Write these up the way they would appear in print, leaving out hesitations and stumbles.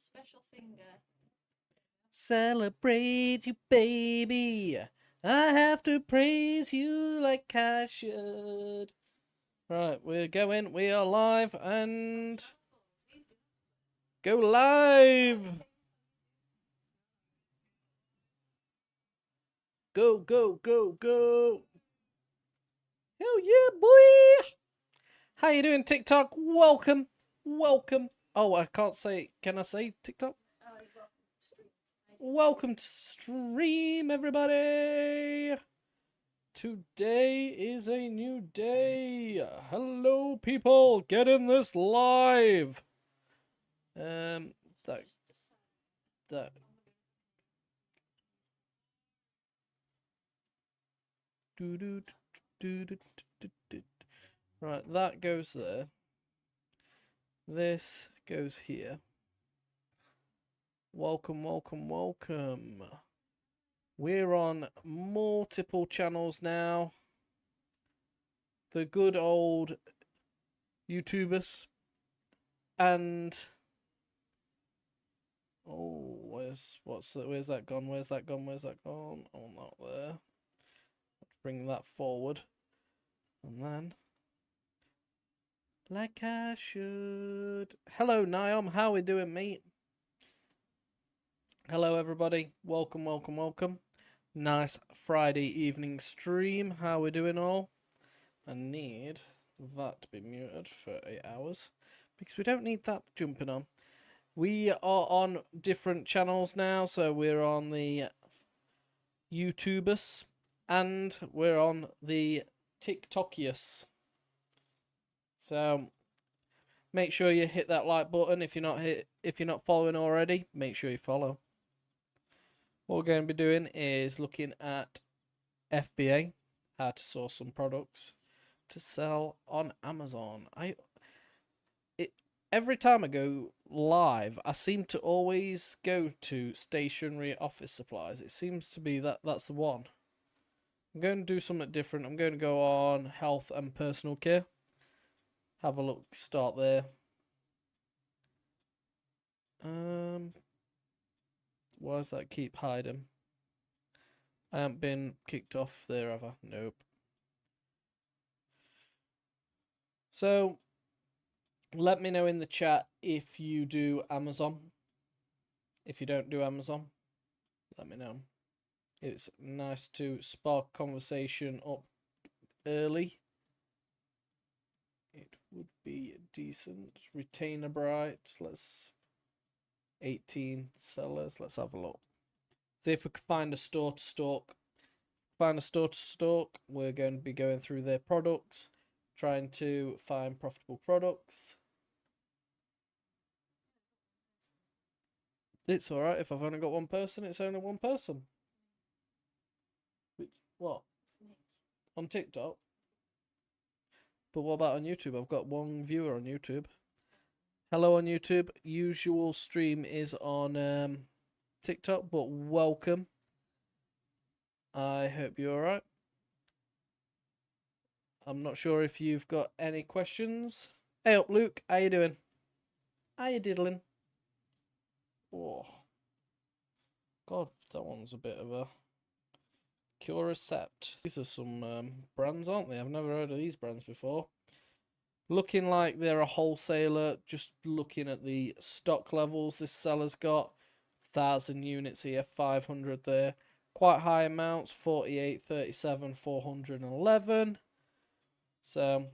special finger. Celebrate you, baby. I have to praise you like I should. Right, we're going. We are live and go live. Go, go, go, go. Hell yeah, boy. How you doing, TikTok? Welcome. Welcome. Oh, I can't say. Can I say TikTok? Welcome to stream, everybody. Today is a new day. Hello, people. Get in this live. That. Do do do do do do. Right, that goes there. This goes here. Welcome, welcome, welcome. We're on multiple channels now. The good old YouTubers. And oh, where's that gone? Where's that gone? Where's that gone? Oh, not there. Let's bring that forward. And then like I should. Hello, Niam. How we doing, mate? Hello, everybody. Welcome, welcome, welcome. Nice Friday evening stream. How we doing, all? I need that to be muted for 8 hours because we don't need that jumping on. We are on different channels now, so we're on the YouTubers and we're on the TikTokius. So make sure you hit that like button if you're not following already. Make sure you follow. What we're going to be doing is looking at FBA, how to source some products to sell on Amazon. Every time I go live, I seem to always go to stationery office supplies. It seems to be that's the one. I'm going to do something different. I'm going to go on health and personal care. Have a look, start there. Why does that keep hiding? I haven't been kicked off there, have I? Nope. So, let me know in the chat if you do Amazon. If you don't do Amazon, let me know. It's nice to spark conversation up early. It would be decent. Retainer bright. Let's 18 sellers. Let's have a look. See if we can find a store to stalk. Find a store to stalk. We're going to be going through their products, trying to find profitable products. It's alright if I've only got one person, it's only one person. What? On TikTok? But what about on YouTube? I've got one viewer on YouTube. Hello on YouTube. Usual stream is on TikTok, but welcome. I hope you're alright. I'm not sure if you've got any questions. Hey up, Luke. How you doing? How you diddling? Oh. God, that one's a bit of a Curecept. These are some brands, aren't they? I've never heard of these brands before. Looking like they're a wholesaler. Just looking at the stock levels this seller's got. 1,000 units here, 500 there. Quite high amounts, 48, 37, 411. So,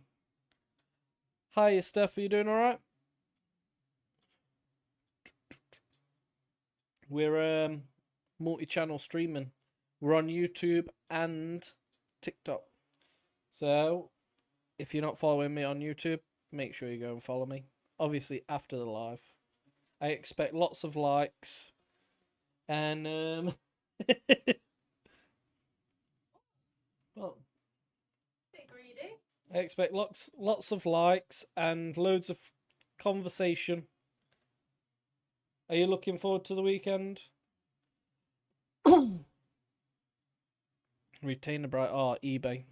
hiya Steph, are you doing alright? We're multi-channel streaming. We're on YouTube and TikTok. So, if you're not following me on YouTube, make sure you go and follow me. Obviously, after the live. I expect lots of likes. And, well, Bit greedy. I expect lots of likes and loads of conversation. Are you looking forward to the weekend? Retainer bright. Oh, eBay.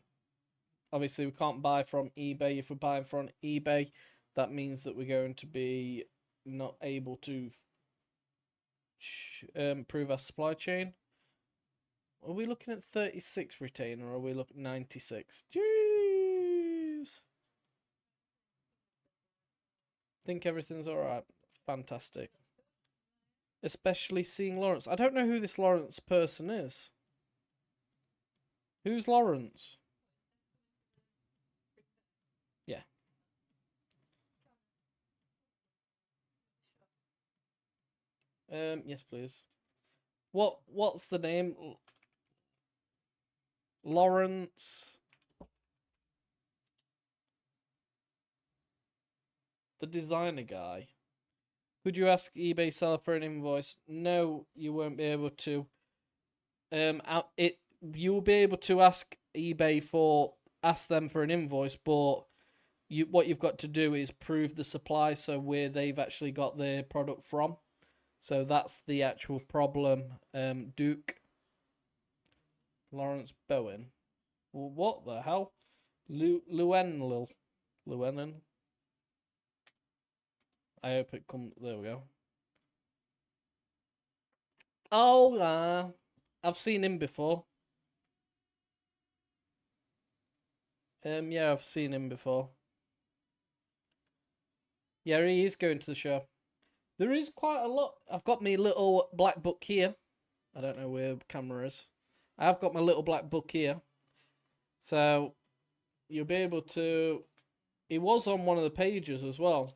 Obviously, we can't buy from eBay. If we're buying from eBay, that means that we're going to be not able to improve our supply chain. Are we looking at 36 retain or are we looking at 96? Jeez. Think everything's alright. Fantastic. Especially seeing Lawrence. I don't know who this Lawrence person is. Who's Lawrence? Yeah. Yes, please. What's the name? Lawrence. The designer guy. Could you ask eBay seller for an invoice? No, you won't be able to. You'll be able to ask eBay ask them for an invoice, but what you've got to do is prove the supply, so where they've actually got their product from. So that's the actual problem. Duke. Lawrence Bowen. Well, what the hell? Llewellyn. I hope it comes. There we go. Oh, I've seen him before. Yeah, I've seen him before. Yeah, he is going to the show. There is quite a lot. I've got my little black book here. I don't know where the camera is. I've got my little black book here. So, you'll be able to... It was on one of the pages as well.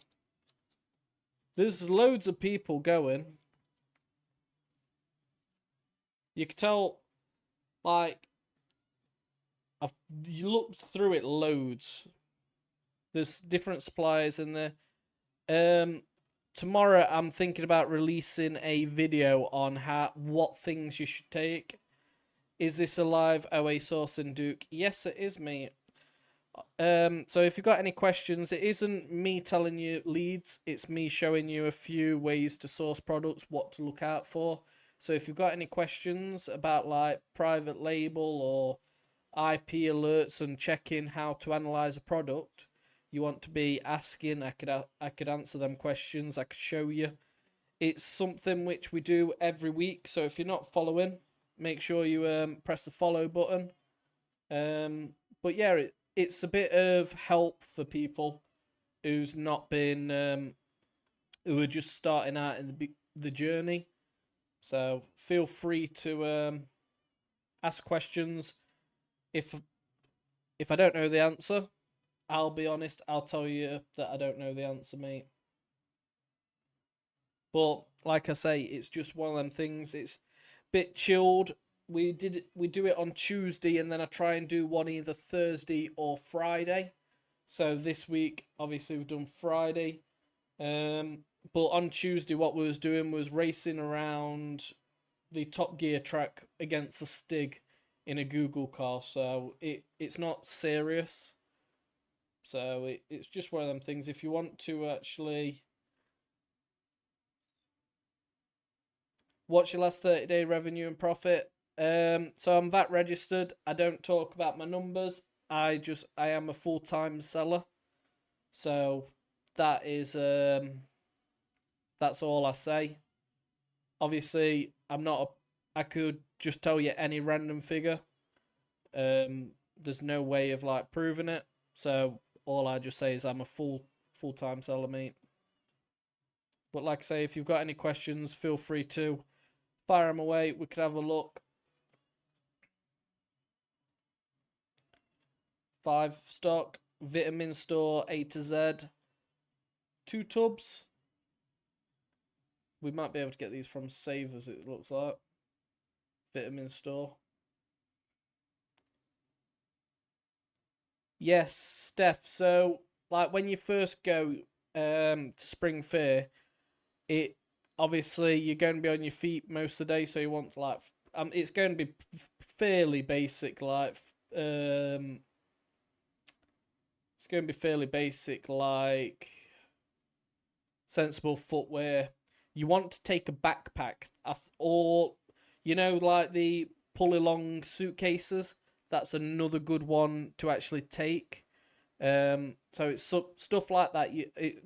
There's loads of people going. You can tell, like, I've looked through it loads. There's different suppliers in there. Tomorrow I'm thinking about releasing a video on what things you should take. Is this a live OA source in Duke? Yes, it is, mate. So if you've got any questions, it isn't me telling you leads, it's me showing you a few ways to source products, what to look out for. So if you've got any questions about like private label or IP alerts and checking how to analyze a product, you want to be asking, I could answer them questions, I could show you. It's something which we do every week, so if you're not following, make sure you press the follow button. But yeah, it's a bit of help for people who's not been, who are just starting out in the journey. So feel free to ask questions. If I don't know the answer, I'll be honest, I'll tell you that I don't know the answer, mate. But like I say, it's just one of them things. It's a bit chilled. We do it on Tuesday, and then I try and do one either Thursday or Friday. So this week, obviously, we've done Friday. But on Tuesday, what we was doing was racing around the Top Gear track against the Stig in a Google car. So it's not serious. So it's just one of them things. If you want to actually watch your last 30-day revenue and profit. So I'm VAT registered. I don't talk about my numbers. I am a full-time seller. So that is that's all I say. Obviously, I could just tell you any random figure. There's no way of like proving it. So all I just say is I'm a full-time seller, mate. But like I say, if you've got any questions, feel free to fire them away. We could have a look. 5 stock, vitamin store, A to Z, 2 tubs. We might be able to get these from Savers, it looks like. Vitamin store. Yes, Steph. So, like, when you first go to Spring Fair, obviously you're going to be on your feet most of the day, so you want to, like, it's going to be fairly basic, like, it's going to be fairly basic, like, sensible footwear. You want to take a backpack, or, you know, like the pull-along suitcases. That's another good one to actually take. So it's stuff like that.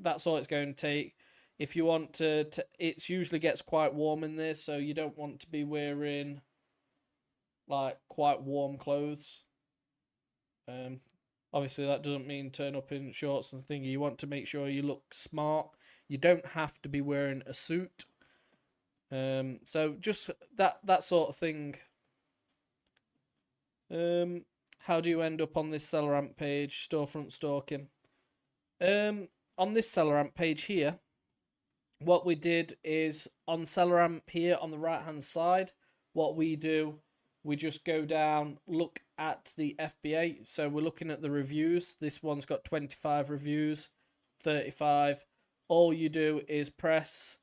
That's all it's going to take. If you want to it usually gets quite warm in there, so you don't want to be wearing like quite warm clothes. Obviously that doesn't mean turn up in shorts and thingy. You want to make sure you look smart. You don't have to be wearing a suit. So just that sort of thing. How do you end up on this seller amp page, storefront stalking? On this seller amp page here, what we did is on seller amp here on the right hand side, what we do, we just go down, look at the FBA. So we're looking at the reviews. This one's got 25 reviews, 35. All you do is press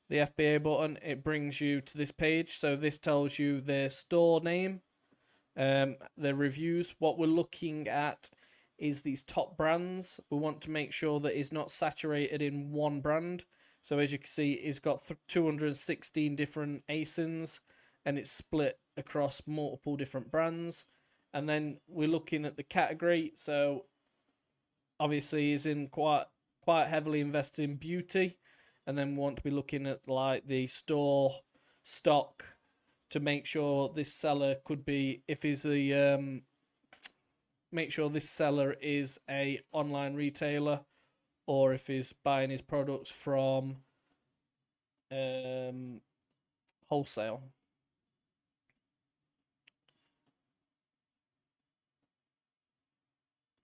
the FBA button. It brings you to this page. So this tells you their store name, their reviews. What we're looking at is these top brands. We want to make sure that it's not saturated in one brand. So as you can see, it's got 216 different ASINs, and it's split across multiple different brands. And then we're looking at the category. So obviously is in quite heavily invested in beauty. And then we want to be looking at like the store stock to make sure this seller could be, if he's a make sure this seller is a online retailer, or if he's buying his products from wholesale.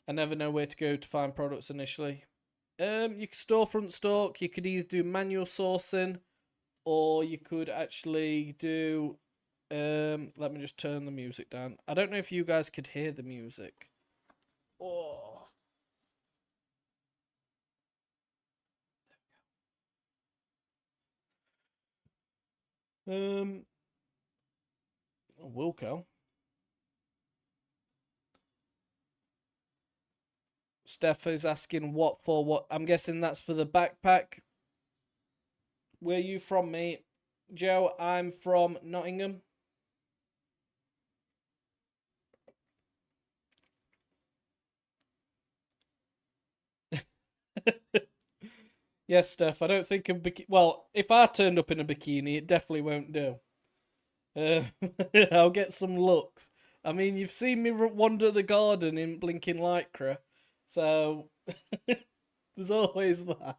I never know where to go to find products initially. You could storefront stalk. You could either do manual sourcing, or you could actually do. Let me just turn the music down. I don't know if you guys could hear the music. Oh. Wilco. Steph is asking what for what. I'm guessing that's for the backpack. Where are you from, mate? Joe, I'm from Nottingham. Yes, Steph, I don't think a bikini. Well, if I turned up in a bikini, it definitely won't do. I'll get some looks. I mean, you've seen me wander the garden in blinking lycra, so there's always that.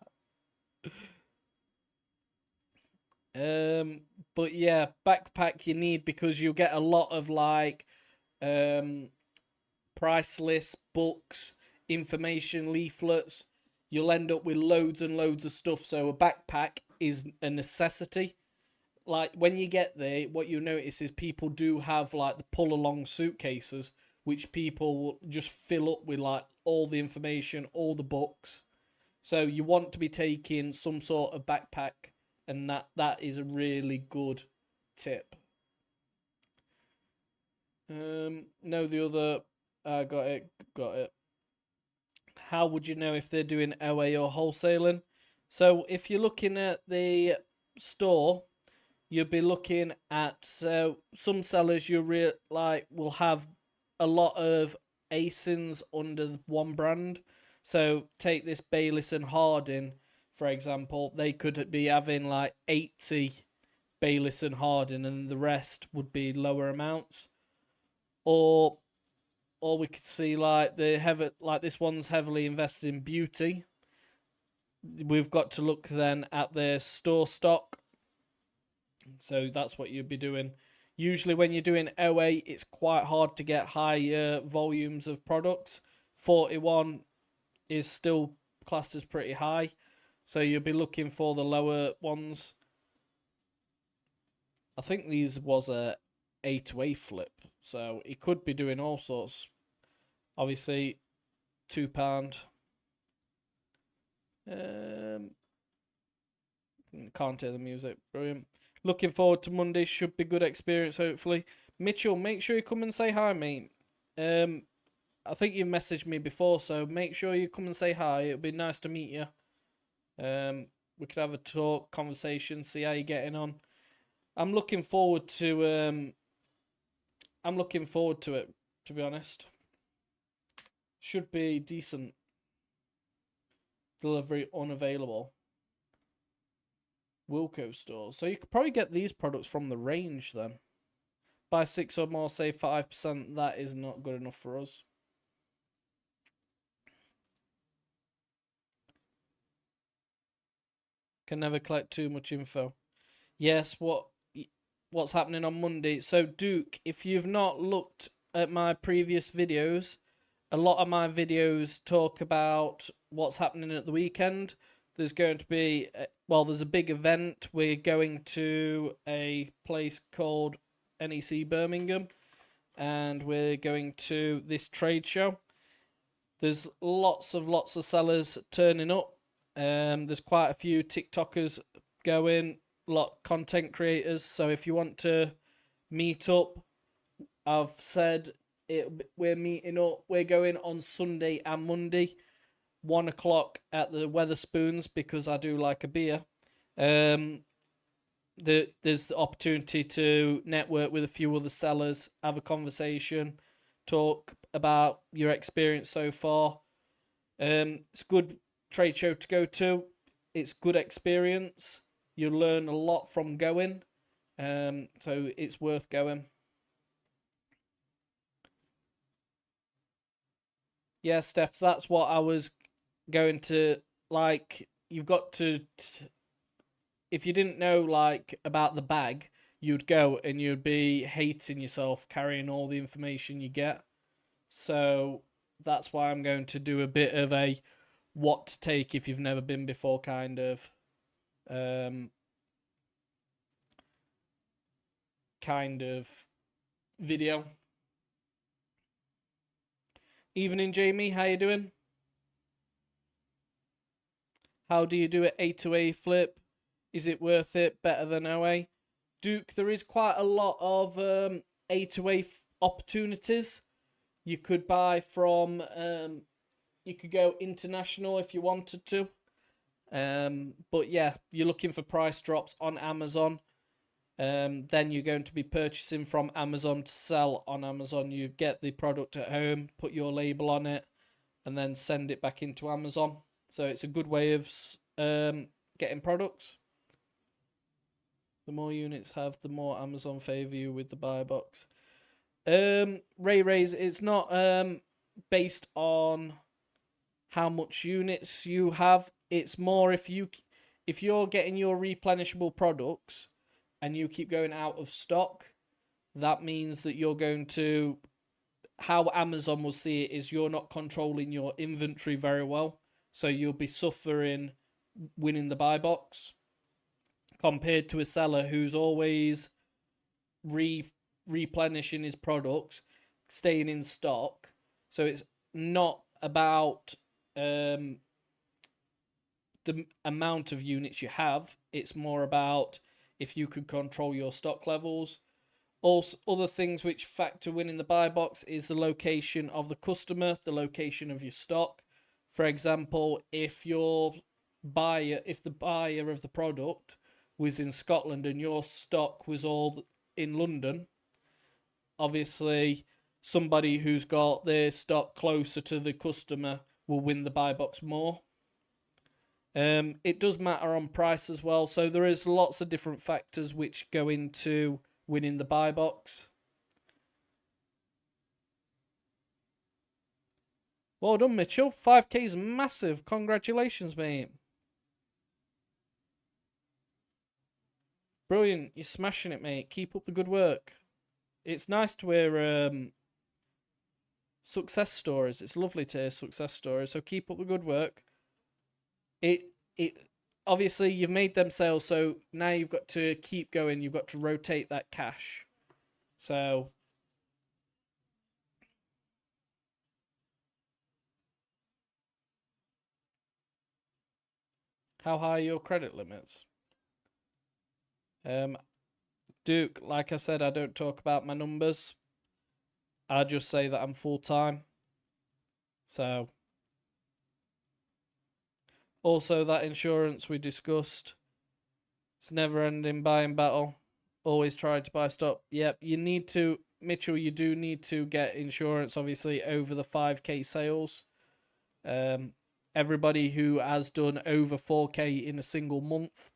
But yeah, backpack you need because you get a lot of like price lists, books, information leaflets. You'll end up with loads and loads of stuff. So a backpack is a necessity. Like when you get there, what you notice is people do have like the pull along suitcases, which people will just fill up with like all the information, all the books. So you want to be taking some sort of backpack, and that is a really good tip. No, the other. Got it. How would you know if they're doing OA or wholesaling? So if you're looking at the store, you'll be looking at some sellers you will have a lot of ASINs under one brand. So take this Bayliss and Harding, for example. They could be having like 80 Bayliss and Harding, and the rest would be lower amounts. Or we could see like this one's heavily invested in beauty. We've got to look then at their store stock. So that's what you'd be doing. Usually when you're doing OA, it's quite hard to get high volumes of products. 41 is still classed as pretty high. So you'll be looking for the lower ones. I think these was a A2A flip. So he could be doing all sorts. Obviously, £2. Can't hear the music. Brilliant. Looking forward to Monday. Should be good experience, hopefully. Mitchell, make sure you come and say hi, mate. I think you messaged me before, so make sure you come and say hi. It'll be nice to meet you. We could have a talk, conversation, see how you're getting on. I'm looking forward to it, to be honest. Should be decent. Delivery unavailable. Wilco stores. So you could probably get these products from the range then. Buy 6 or more, save 5%. That is not good enough for us. Can never collect too much info. Yes, what's happening on Monday? So Duke, if you've not looked at my previous videos, a lot of my videos talk about what's happening at the weekend. There's going to be, there's a big event. We're going to a place called NEC Birmingham, and we're going to this trade show. There's lots of sellers turning up. There's quite a few TikTokers going, a lot of content creators. So if you want to meet up, I've said we're meeting up. We're going on Sunday and Monday, 1 o'clock at the Weatherspoons, because I do like a beer. There's the opportunity to network with a few other sellers, have a conversation, talk about your experience so far. It's a good trade show to go to. It's good experience. You learn a lot from going. So it's worth going. Yeah, Steph, that's what I was going to, like, you've got to, if you didn't know, like, about the bag, you'd go and you'd be hating yourself carrying all the information you get. So that's why I'm going to do a bit of a what to take if you've never been before kind of video. Evening, Jamie. How you doing? How do you do it? A to A flip. Is it worth it? Better than OA? Duke, there is quite a lot of A to A opportunities. You could buy from, you could go international if you wanted to. But yeah, you're looking for price drops on Amazon. Then you're going to be purchasing from Amazon to sell on Amazon. You get the product at home, put your label on it, and then send it back into Amazon. So it's a good way of getting products. The more units have, the more Amazon favour you with the buy box. Ray's, it's not based on how much units you have. It's more if you're getting your replenishable products and you keep going out of stock, that means that you're going to, how Amazon will see it is you're not controlling your inventory very well. So you'll be suffering winning the buy box compared to a seller who's always replenishing his products, staying in stock. So it's not about the amount of units you have. It's more about if you could control your stock levels. Also, other things which factor in the buy box is the location of the customer, the location of your stock. For example, if the buyer of the product was in Scotland and your stock was all in London, obviously somebody who's got their stock closer to the customer will win the buy box more. It does matter on price as well, so there is lots of different factors which go into winning the buy box. Well done, Mitchell. 5k is massive. Congratulations, mate. Brilliant. You're smashing it, mate. Keep up the good work. It's nice to hear success stories. It's lovely to hear success stories. So keep up the good work. It obviously you've made them sales, so now you've got to keep going. You've got to rotate that cash. So how high are your credit limits? Duke, like I said, I don't talk about my numbers. I just say that I'm full-time. So also that insurance we discussed. It's never-ending buying battle. Always try to buy stock. Yep, you need to, Mitchell, you do need to get insurance, obviously, over the 5k sales. Everybody who has done over 4k in a single month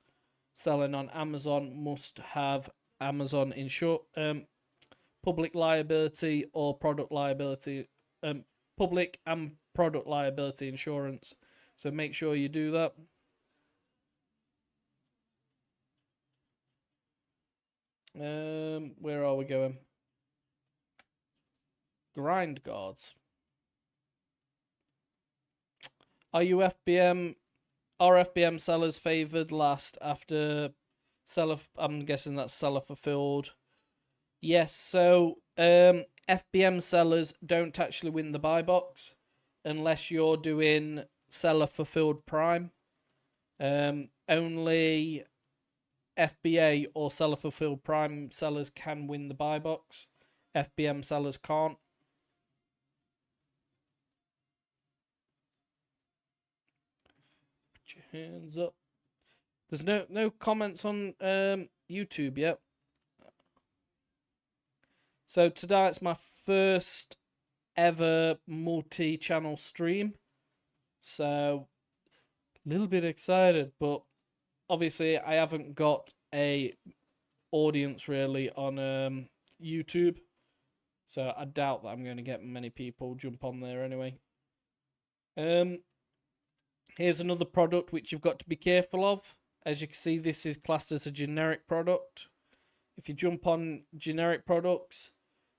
selling on Amazon must have Amazon public liability or product liability, public and product liability insurance. So make sure you do that. Where are we going? Grind guards. Are FBM sellers favored last after seller? I'm guessing that's seller fulfilled. Yes. So FBM sellers don't actually win the buy box unless you're doing seller fulfilled prime. Only FBA or seller fulfilled prime sellers can win the buy box. FBM sellers can't. Put your hands up. There's no comments on YouTube yet. So tonight's my first ever multi-channel stream. So a little bit excited, but obviously I haven't got a audience really on YouTube. So I doubt that I'm going to get many people jump on there anyway. Here's another product which you've got to be careful of. As you can see, this is classed as a generic product. If you jump on generic products,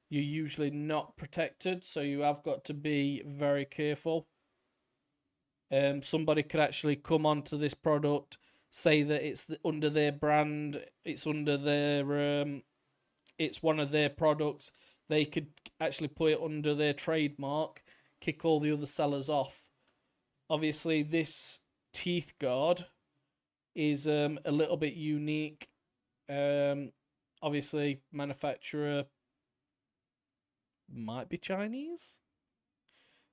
you're usually not protected, so you have got to be very careful. Somebody could actually come onto this product, say that it's under their brand, it's under their it's one of their products. They could actually put it under their trademark, kick all the other sellers off. Obviously, this teeth guard is a little bit unique. Obviously, manufacturer might be Chinese.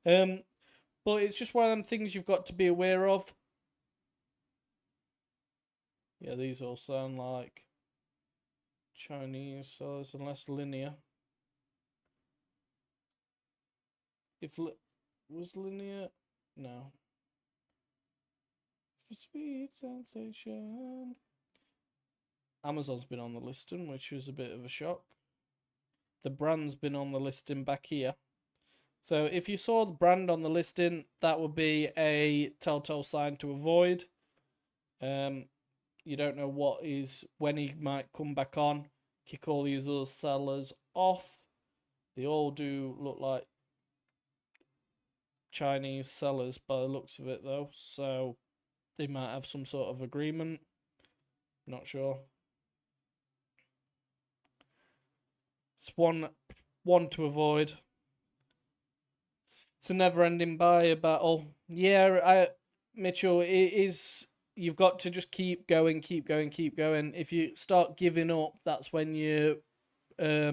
But it's just one of them things you've got to be aware of. Yeah, these all sound like Chinese sellers unless linear. Was linear? No. Sweet sensation. Amazon's been on the listing, which was a bit of a shock. The brand's been on the listing back here. So if you saw the brand on the listing, that would be a telltale sign to avoid. You don't know when he might come back on, kick all these other sellers off. They all do look like Chinese sellers by the looks of it though, so they might have some sort of agreement. Not sure. It's one to avoid. It's a never-ending buyer battle. Yeah, Mitchell, it is. You've got to just keep going. If you start giving up, that's when your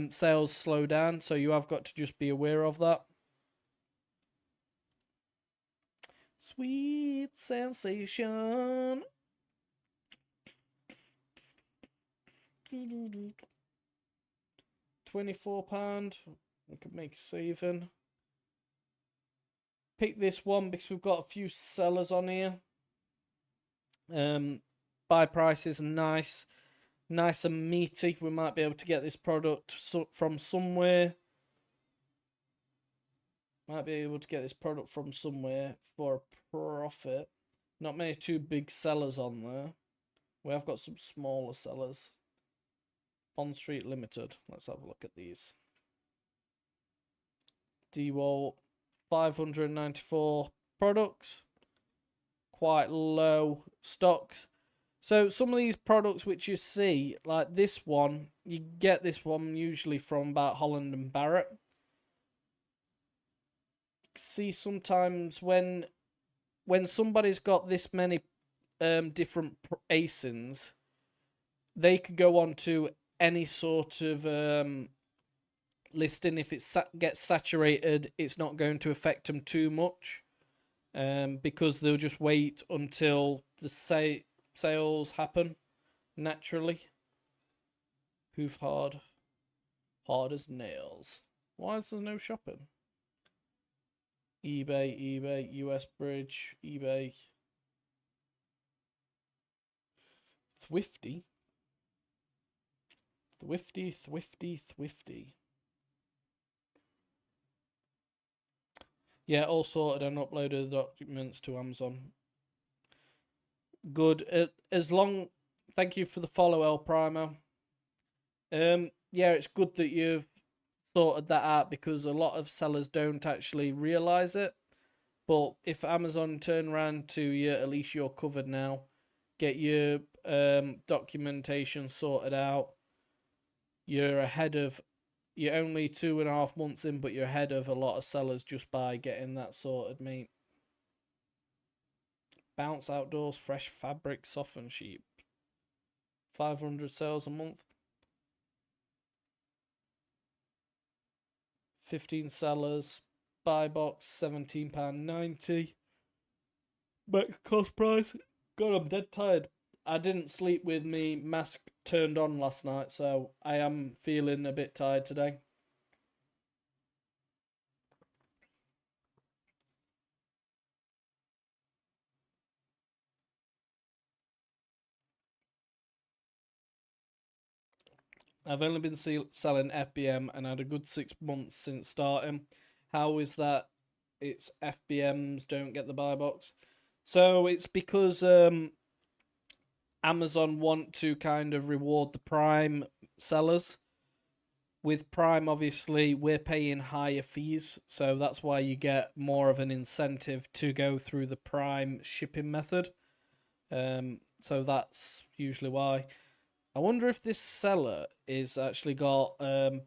sales slow down. So you have got to just be aware of that. Sweet sensation. £24. We could make a saving. Pick this one because we've got a few sellers on here. Buy price is nice and meaty. We might be able to get this product from somewhere. Might be able to get this product from somewhere for a profit. Not many too big sellers on there. We have got some smaller sellers. Bond Street Limited. Let's have a look at these. DeWalt, 594 products. Quite low stocks. So some of these products which you see, like this one, you get this one usually from about Holland and Barrett. See, sometimes when somebody's got this many different ASINs, they could go on to any sort of listing. If it gets saturated, it's not going to affect them too much, because they'll just wait until the sales happen naturally. Hoof hard as nails. Why is there no shopping? eBay, US Bridge, eBay. Thrifty. Thrifty. Yeah, all sorted and uploaded the documents to Amazon. Good. Thank you for the follow, El Primo. Yeah, it's good that you've sorted that out because a lot of sellers don't actually realize it. But if Amazon turn around to you, at least you're covered now. Get your documentation sorted out. You're only 2.5 months in, but you're ahead of a lot of sellers just by getting that sorted, mate. Bounce Outdoors, fresh fabric, softened sheep. 500 sales a month. 15 sellers. Buy box, £17.90. Max cost price. God, I'm dead tired. I didn't sleep with me mask turned on last night, so I am feeling a bit tired today. I've only been selling FBM and had a good 6 months since starting. How is that? It's FBMs don't get the buy box. So it's because Amazon want to kind of reward the Prime sellers. With Prime, obviously, we're paying higher fees, so that's why you get more of an incentive to go through the Prime shipping method. So that's usually why. I wonder if this seller is actually got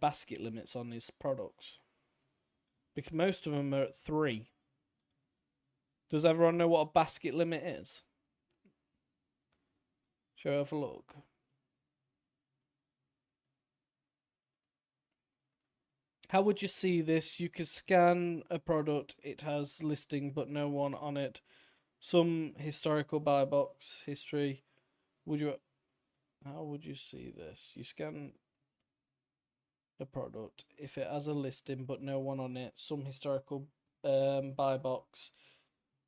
basket limits on his products. Because most of them are at 3. Does everyone know what a basket limit is? Shall I have a look? How would you see this? You can scan a product. It has listing but no one on it. Some historical buy box history. How would you see this? You scan a product. If it has a listing but no one on it, some historical buy box.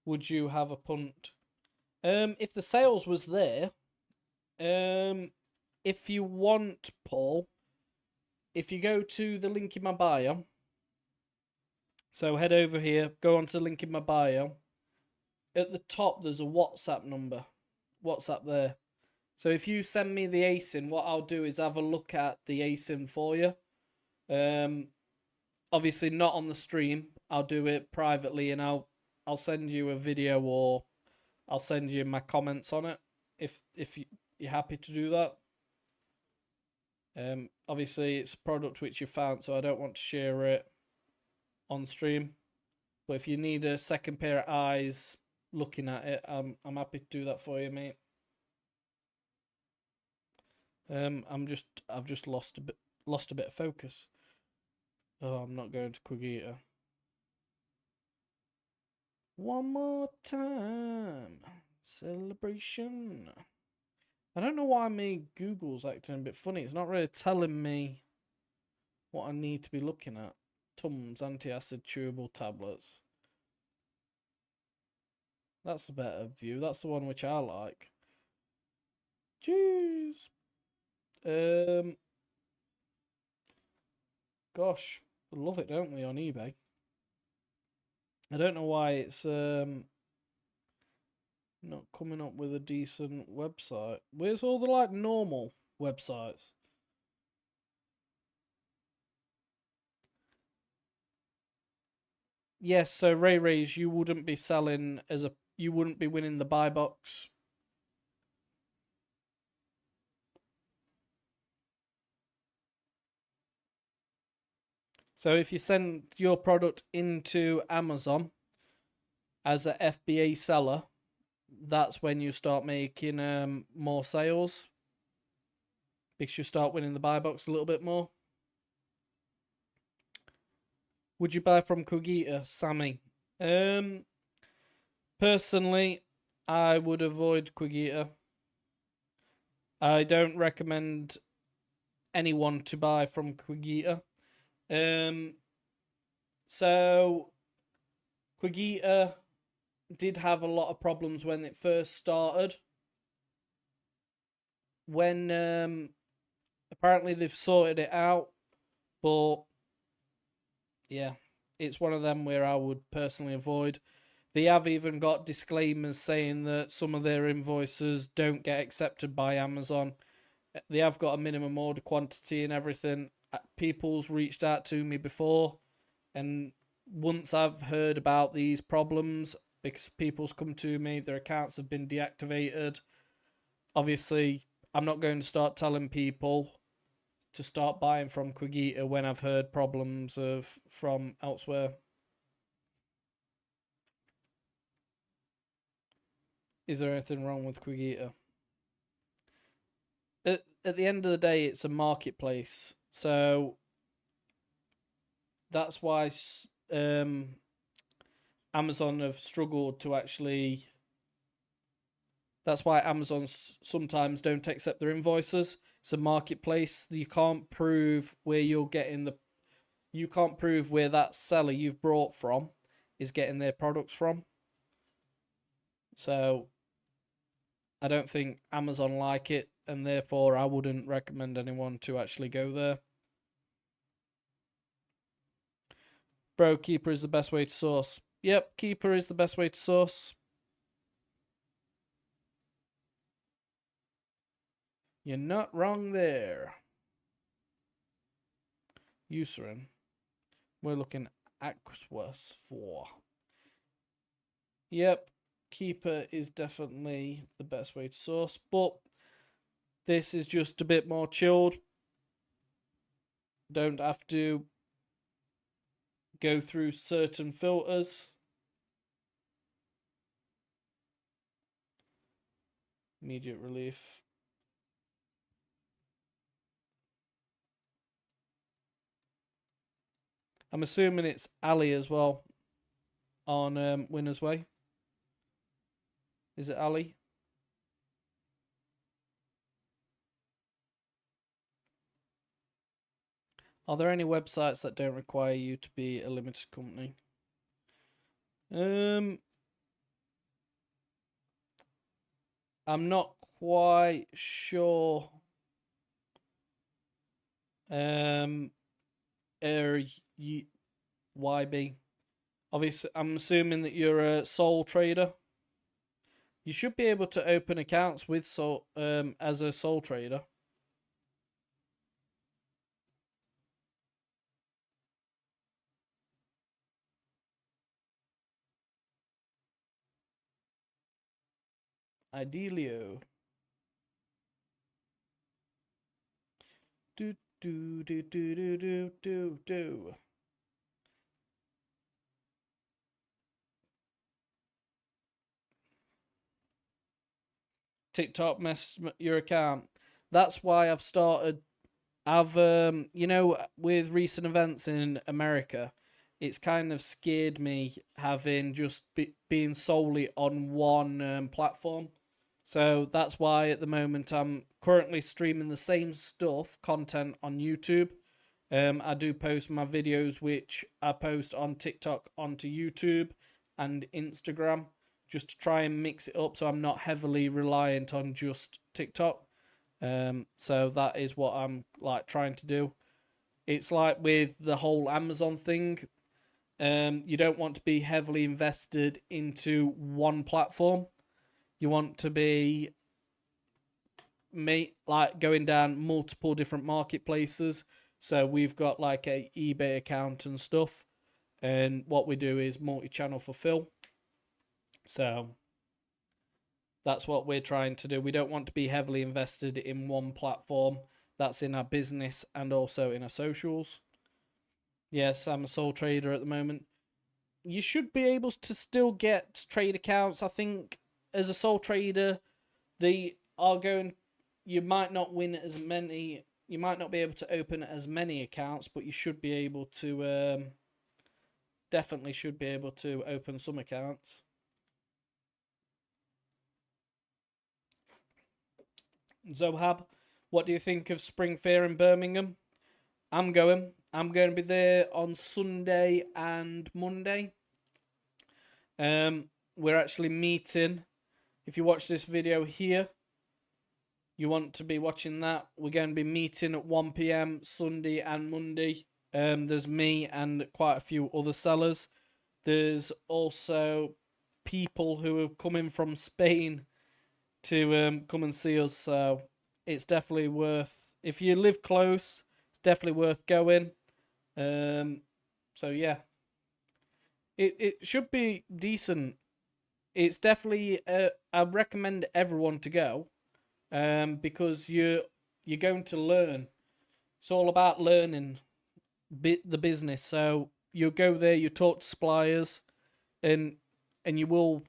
Would you have a punt? If the sales was there, if you want, Paul, if you go to the link in my bio, so head over here, go onto the link in my bio. At the top, there's a WhatsApp number. WhatsApp there. So if you send me the ASIN, what I'll do is have a look at the ASIN for you. Obviously not on the stream. I'll do it privately, and I'll send you a video, or I'll send you my comments on it if you're happy to do that. Obviously it's a product which you found, so I don't want to share it on stream. But if you need a second pair of eyes looking at it, I'm happy to do that for you, mate. I've just lost a bit of focus. Oh, I'm not going to Quigita. One more time. Celebration. I don't know why my Google's acting a bit funny. It's not really telling me what I need to be looking at. Tums anti-acid chewable tablets. That's a better view. That's the one which I like. Jeez. Gosh, we love it, don't we, on eBay? I don't know why it's not coming up with a decent website. Where's all the like normal websites? Yes, so Ray, you wouldn't be selling you wouldn't be winning the buy box. So if you send your product into Amazon as a FBA seller, that's when you start making more sales, because you start winning the buy box a little bit more. Would you buy from Quigita, Sammy? Personally, I would avoid Quigita. I don't recommend anyone to buy from Quigita. So Quigita did have a lot of problems when it first started. when apparently they've sorted it out, but yeah, it's one of them where I would personally avoid. They have even got disclaimers saying that some of their invoices don't get accepted by Amazon. They have got a minimum order quantity and everything. People's reached out to me before, and once I've heard about these problems, because people's come to me, their accounts have been deactivated. Obviously, I'm not going to start telling people to start buying from Quigita when I've heard problems from elsewhere. Is there anything wrong with Quigita? At the end of the day, it's a marketplace, so that's why Amazon have struggled to actually. That's why Amazon sometimes don't accept their invoices. It's a marketplace. You can't prove where you're getting the. You can't prove where that seller you've brought from is getting their products from. So I don't think Amazon like it, and therefore I wouldn't recommend anyone to actually go there. Bro, Keeper is the best way to source. Yep, Keeper is the best way to source. You're not wrong there. Userin. We're looking Aquas for. Yep, Keeper is definitely the best way to source, but this is just a bit more chilled. Don't have to go through certain filters. Immediate relief. I'm assuming it's Ali as well on Winner's Way. Is it Ali? Are there any websites that don't require you to be a limited company? I'm not quite sure. YB. Obviously, I'm assuming that you're a sole trader. You should be able to open accounts with as a sole trader. Idealio. Do do do do do do do do. TikTok messed your account. That's why I've started. With recent events in America, it's kind of scared me having just being solely on one platform. So that's why at the moment I'm currently streaming the same content on YouTube. I do post my videos, which I post on TikTok onto YouTube and Instagram, just to try and mix it up so I'm not heavily reliant on just TikTok. So that is what I'm trying to do. It's like with the whole Amazon thing. You don't want to be heavily invested into one platform. You want to be going down multiple different marketplaces. So we've got a eBay account and stuff, and what we do is multi-channel fulfill. So that's what we're trying to do. We don't want to be heavily invested in one platform. That's in our business and also in our socials. Yes, I'm a sole trader at the moment. You should be able to still get trade accounts. I think as a sole trader, you might not win as many. You might not be able to open as many accounts, but you should be able to. Definitely should be able to open some accounts. Zohab, what do you think of Spring Fair in Birmingham? I'm going. I'm going to be there on Sunday and Monday. We're actually meeting. If you watch this video here, you want to be watching that. We're going to be meeting at 1 p.m. Sunday and Monday. There's me and quite a few other sellers. There's also people who are coming from Spain to come and see us. So it's definitely worth, if you live close, it's definitely worth going. So yeah, it should be decent. It's definitely I recommend everyone to go, because you're going to learn. It's all about learning the business. So you go there, you talk to suppliers, and you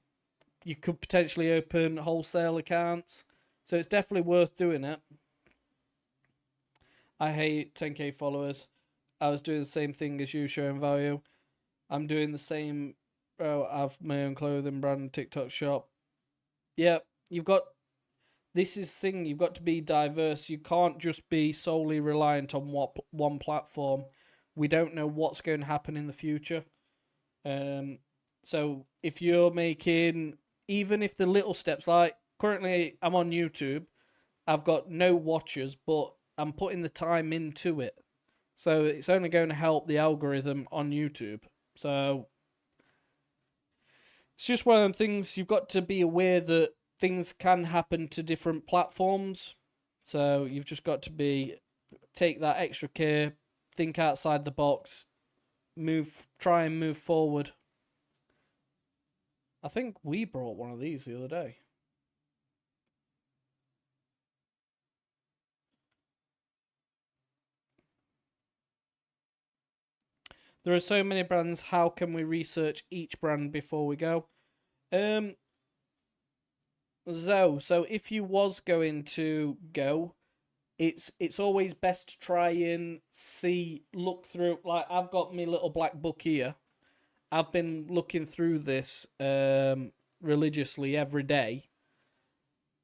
could potentially open wholesale accounts. So it's definitely worth doing it. I hate 10k followers. I was doing the same thing as you, showing value. I'm doing the same. Bro, I have my own clothing brand, TikTok shop. Yeah, this is the thing, you've got to be diverse. You can't just be solely reliant on one platform. We don't know what's going to happen in the future. So if you're making, even if the little steps, like currently I'm on YouTube, I've got no watchers, but I'm putting the time into it. So it's only going to help the algorithm on YouTube. So it's just one of them things, you've got to be aware that things can happen to different platforms. So you've just got to take that extra care, think outside the box, try and move forward. I think we brought one of these the other day. There are so many brands. How can we research each brand before we go? So if you was going to go, it's always best to try and look through. Like, I've got my little black book here. I've been looking through this religiously every day,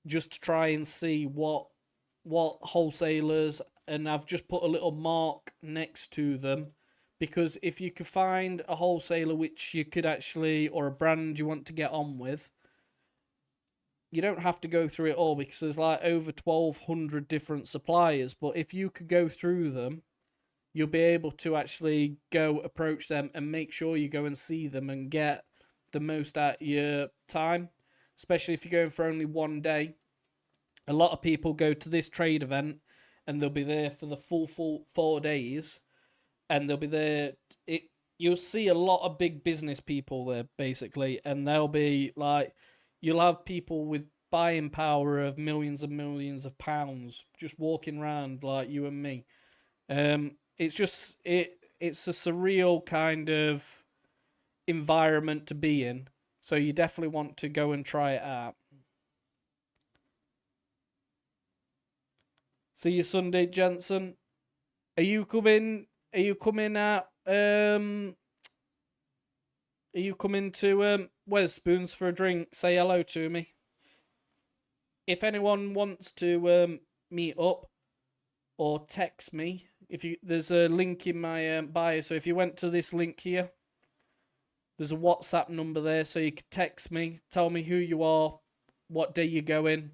just to try and see what wholesalers, and I've just put a little mark next to them, because if you could find a wholesaler which you could actually, or a brand you want to get on with, you don't have to go through it all, because there's like over 1,200 different suppliers. But if you could go through them, you'll be able to actually go approach them and make sure you go and see them and get the most out of your time, especially if you're going for only one day. A lot of people go to this trade event and they'll be there for the full 4 days, and they'll be there. You'll see a lot of big business people there, basically, and they'll be like, you'll have people with buying power of millions and millions of pounds just walking around like you and me. It's just it's a surreal kind of environment to be in. So you definitely want to go and try it out. See you Sunday, Jensen. Are you coming? Are you coming at? Are you coming to Wetherspoons for a drink? Say hello to me. If anyone wants to meet up, or text me, there's a link in my bio. So if you went to this link here, there's a WhatsApp number there, so you can text me, tell me who you are, what day you're going.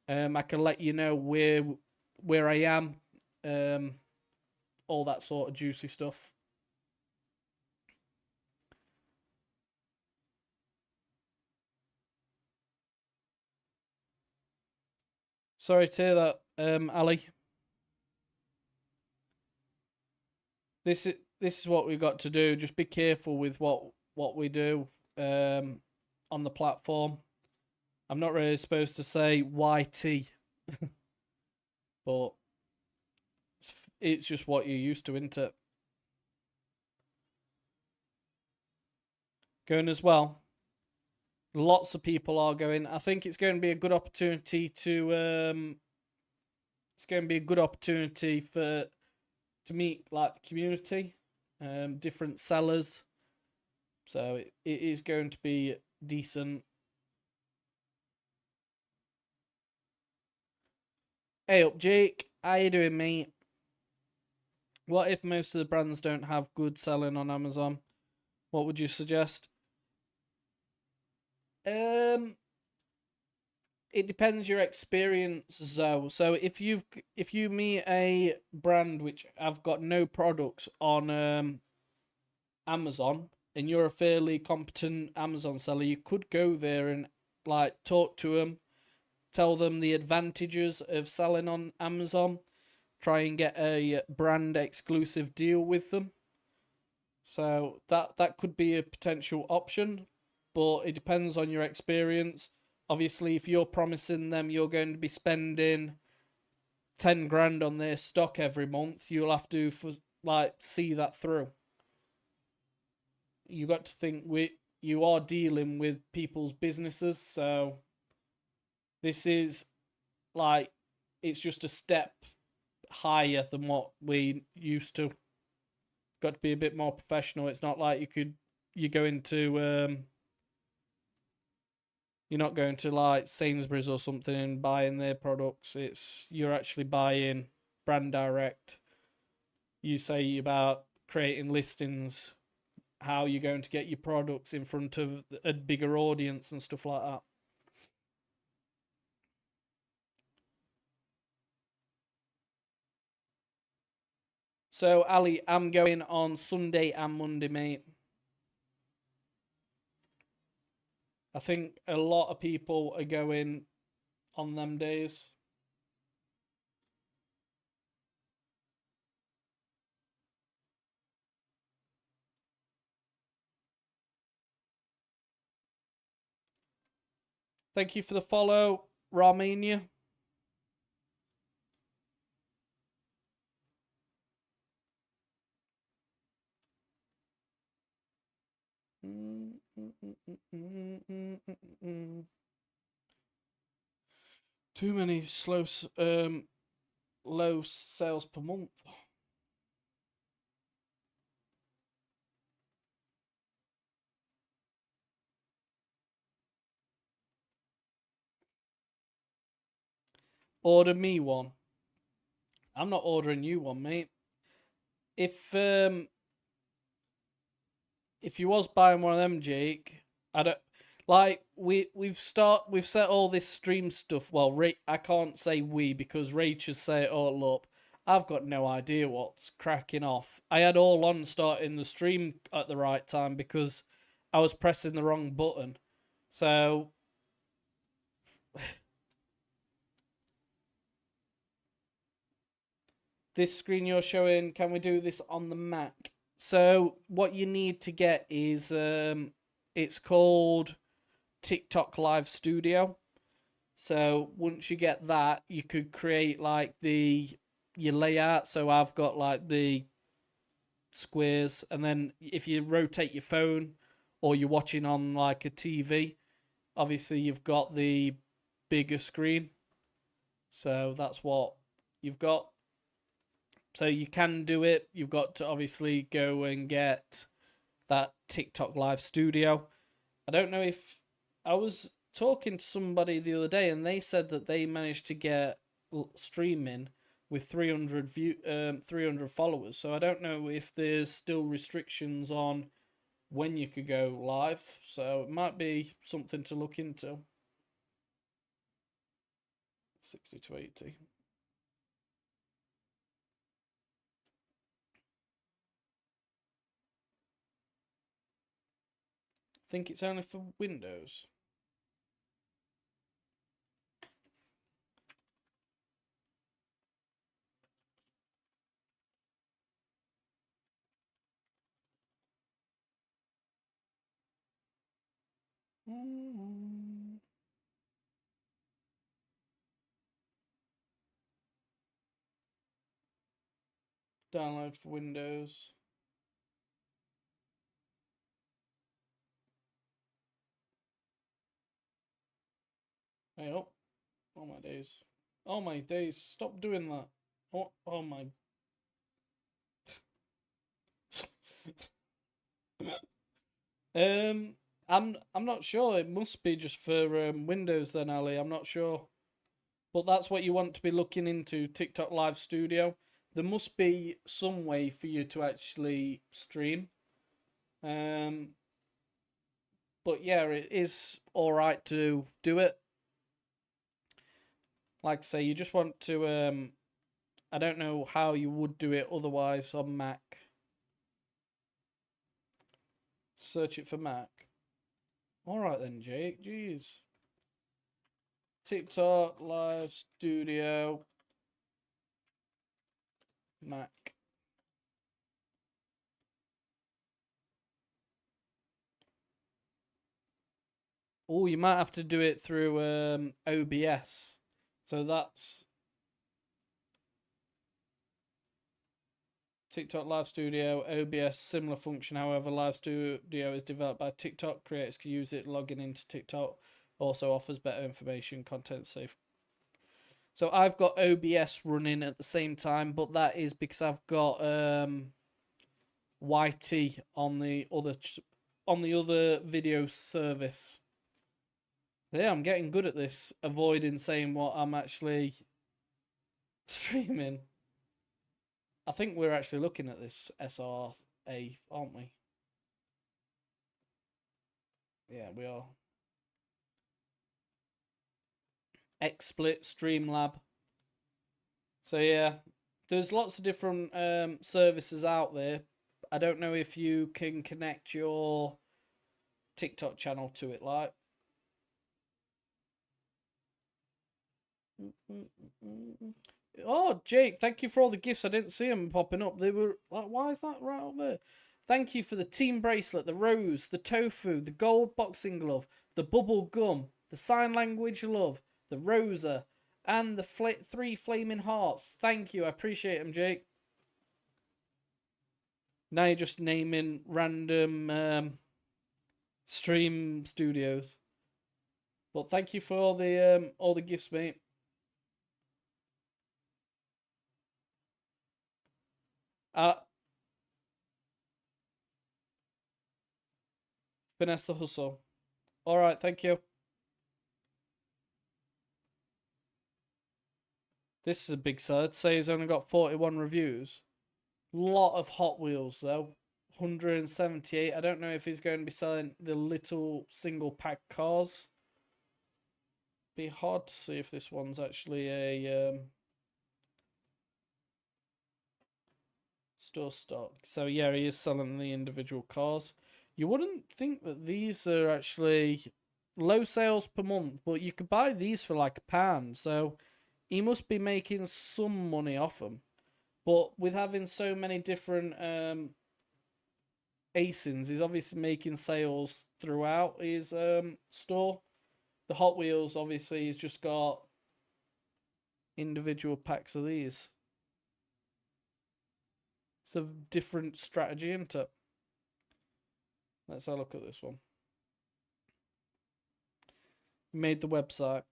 I can let you know where I am, all that sort of juicy stuff. Sorry to hear that, Ali. This is what we've got to do. Just be careful with what we do on the platform. I'm not really supposed to say YT, but it's just what you're used to, isn't it? Going as well. Lots of people are going. I think it's going to be a good opportunity to it's going to be a good opportunity to meet like the community, different sellers. So it is going to be decent. Hey up, Jake. How you doing, mate? What if most of the brands don't have good selling on Amazon? What would you suggest? it depends your experience though. So if you meet a brand which have got no products on Amazon, and you're a fairly competent Amazon seller, you could go there and like talk to them, tell them the advantages of selling on Amazon, try and get a brand exclusive deal with them. So that could be a potential option, but it depends on your experience. Obviously, if you're promising them you're going to be spending 10 grand on their stock every month, you'll have to see that through. You got to think you are dealing with people's businesses, so this is like it's just a step higher than what we used to. Got to be a bit more professional. It's not like you go into you're not going to like Sainsbury's or something and buying their products. You're actually buying brand direct. You say about creating listings, how you're going to get your products in front of a bigger audience and stuff like that. So, Ali, I'm going on Sunday and Monday, mate. I think a lot of people are going on them days. Thank you for the follow, Romania. Too many low sales per month. Order me one. I'm not ordering you one, mate. If you was buying one of them, Jake, I don't like we've set all this stream stuff. Well, I can't say we because Rach has set it all up. I've got no idea what's cracking off. I had all on starting the stream at the right time because I was pressing the wrong button. So this screen you're showing, can we do this on the Mac? So what you need to get is it's called TikTok Live Studio. So once you get that, you could create like your layout. So I've got like the squares, and then if you rotate your phone or you're watching on like a TV, obviously you've got the bigger screen. So that's what you've got. So you can do it. You've got to obviously go and get that TikTok Live Studio. I don't know if I was talking to somebody the other day and they said that they managed to get streaming with 300 followers. So I don't know if there's still restrictions on when you could go live. So it might be something to look into. 60 to 80. I think it's only for Windows. Download for Windows. Hey up. Oh my days. Oh my days. Stop doing that. Oh my. I'm not sure. It must be just for Windows then, Ali. I'm not sure. But that's what you want to be looking into, TikTok Live Studio. There must be some way for you to actually stream. But yeah, it is alright to do it. like I say, you just want to I don't know how you would do it otherwise on Mac. Search it for Mac. Alright then, Jake. Jeez. TikTok Live Studio Mac. Oh, you might have to do it through OBS. So that's TikTok Live Studio, OBS, similar function. However, Live Studio is developed by TikTok. Creators can use it logging into TikTok. Also offers better information, content safe. So I've got OBS running at the same time, but that is because I've got YT on the other video service. Yeah, I'm getting good at this, avoiding saying what I'm actually streaming. I think we're actually looking at this SRA, aren't we? Yeah, we are. XSplit, Streamlab. So yeah, there's lots of different services out there. I don't know if you can connect your TikTok channel to it, like. Oh, Jake, thank you for all the gifts. I didn't see them popping up. They were like, why is that right up there? Thank you for the team bracelet, the rose, the tofu, the gold boxing glove, the bubble gum, the sign language love, the rosa, and the 3 flaming hearts. Thank you. I appreciate them, Jake. Now you're just naming random stream studios. But thank you for all the gifts, mate. Finesse the hustle. All right, thank you. This is a big seller. I'd say he's only got 41 reviews. Lot of Hot Wheels though. 178. I don't know if he's going to be selling the little single pack cars. Be hard to see if this one's actually a store stock. So yeah, he is selling the individual cars. You wouldn't think that these are actually low sales per month, but you could buy these for like £1. So he must be making some money off them. But with having so many different ASINs, he's obviously making sales throughout his store. The Hot Wheels, obviously, he's just got individual packs of these. It's a different strategy, isn't it? Let's have a look at this one. He made the website.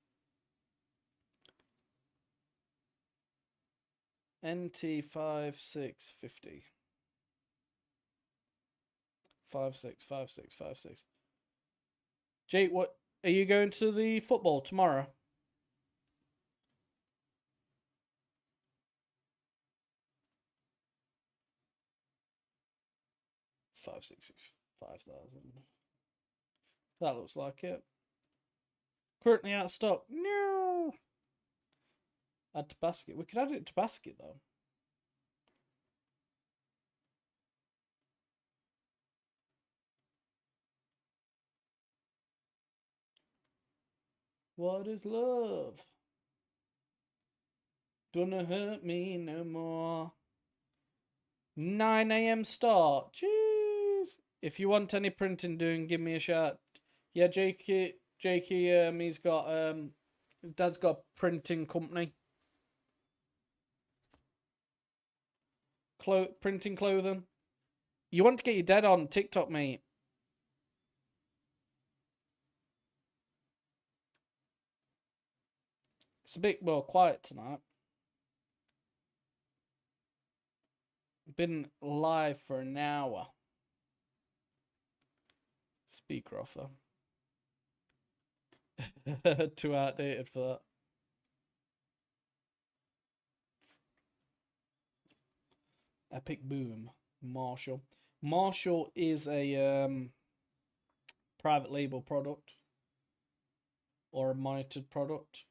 NT5650. 565656. Jake, what are you going to the football tomorrow? $5,665,000. That looks like it. Currently out of stock. No. Add to basket. We could add it to basket though. What is love? Don't hurt me no more. 9 a.m. start. Jeez. If you want any printing doing, give me a shout. Yeah, Jakey, he's got his dad's got a printing company. Printing clothing. You want to get your dad on TikTok, mate? It's a bit more quiet tonight. Been live for an hour. Speaker offer. Too outdated for that. Epic Boom. Marshall. Marshall is a private label product or a monitored product.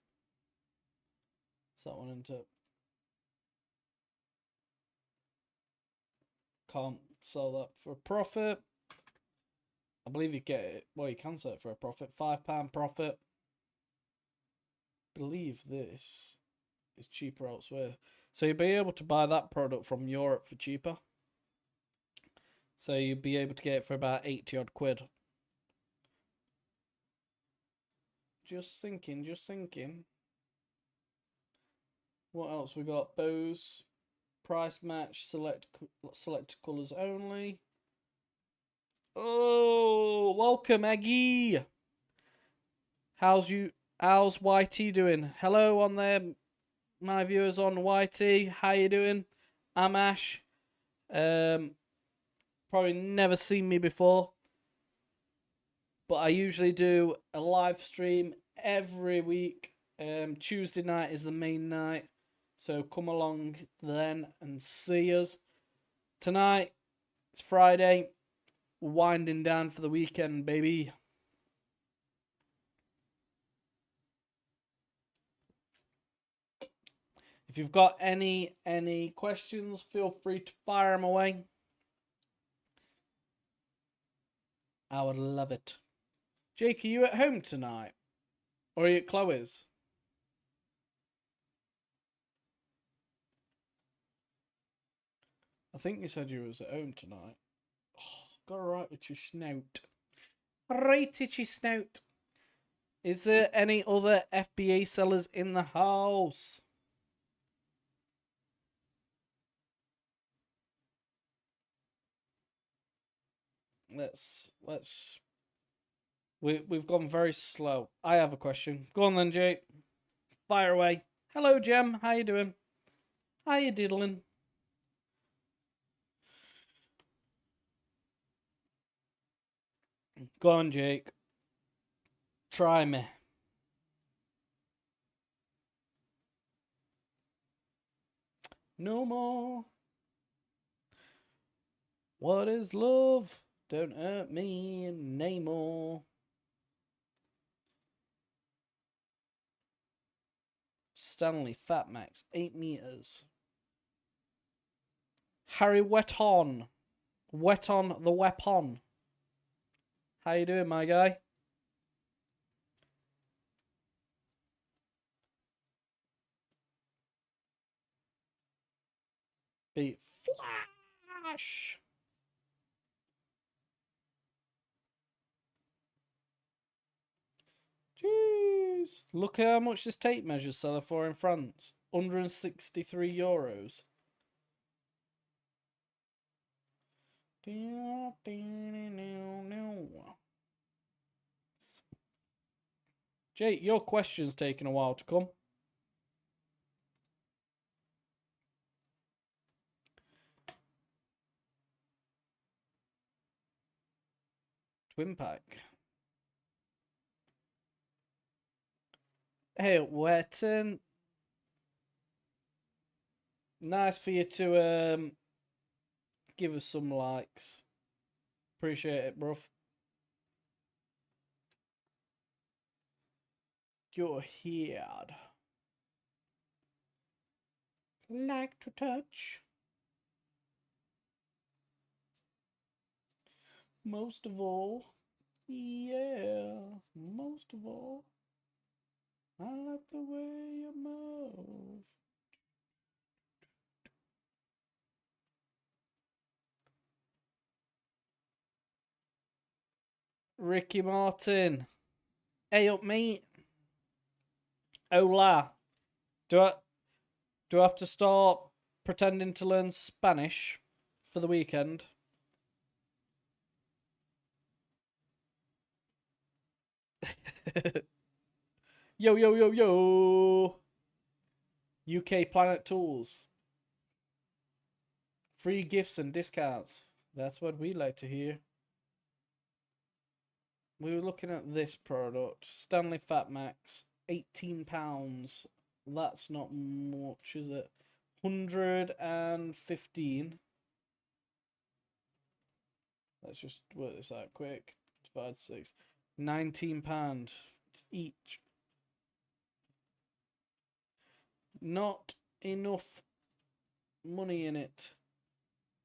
that one into. Can't sell that for a profit. I believe you get it. Well, you can sell it for a profit. £5 profit. I believe this is cheaper elsewhere. So you'll be able to buy that product from Europe for cheaper. So you'll be able to get it for about 80 odd quid. Just thinking. What else we got? Bows, price match, select colours only. Oh, welcome, Eggy. How's YT doing? Hello on there, my viewers on YT. How you doing? I'm Ash. Probably never seen me before, but I usually do a live stream every week. Tuesday night is the main night, so come along then and see us. Tonight, it's Friday, we're winding down for the weekend, baby. If you've got any questions, feel free to fire them away. I would love it. Jake, are you at home tonight? Or are you at Chloe's? I think you said you was at home tonight. Oh, got right at your snout. Right at your snout. Is there any other FBA sellers in the house? We've gone very slow. I have a question. Go on then, Jake. Fire away. Hello, Jem. How you doing? How you diddling? Go on, Jake. Try me. No more. What is love? Don't hurt me anymore. Stanley Fat Max, 8 meters. Harry Wetton the weapon. How you doing, my guy? Beat Flash. Jeez. Look how much this tape measure's selling for in France. €163. Jake, your question's taking a while to come. Twin pack. Hey, Wetton. Nice for you to give us some likes. Appreciate it, bruv. Your head. Like to touch. Most of all. Yeah. Most of all. I like the way you move. Ricky Martin. Hey up, mate. Hola. Do I have to start pretending to learn Spanish for the weekend? Yo, yo, yo, yo. UK Planet Tools. Free gifts and discounts. That's what we like to hear. We were looking at this product. Stanley Fat Max. £18. That's not much, is it? 115. Let's just work this out quick. Divide 6. £19 each. not enough money in it.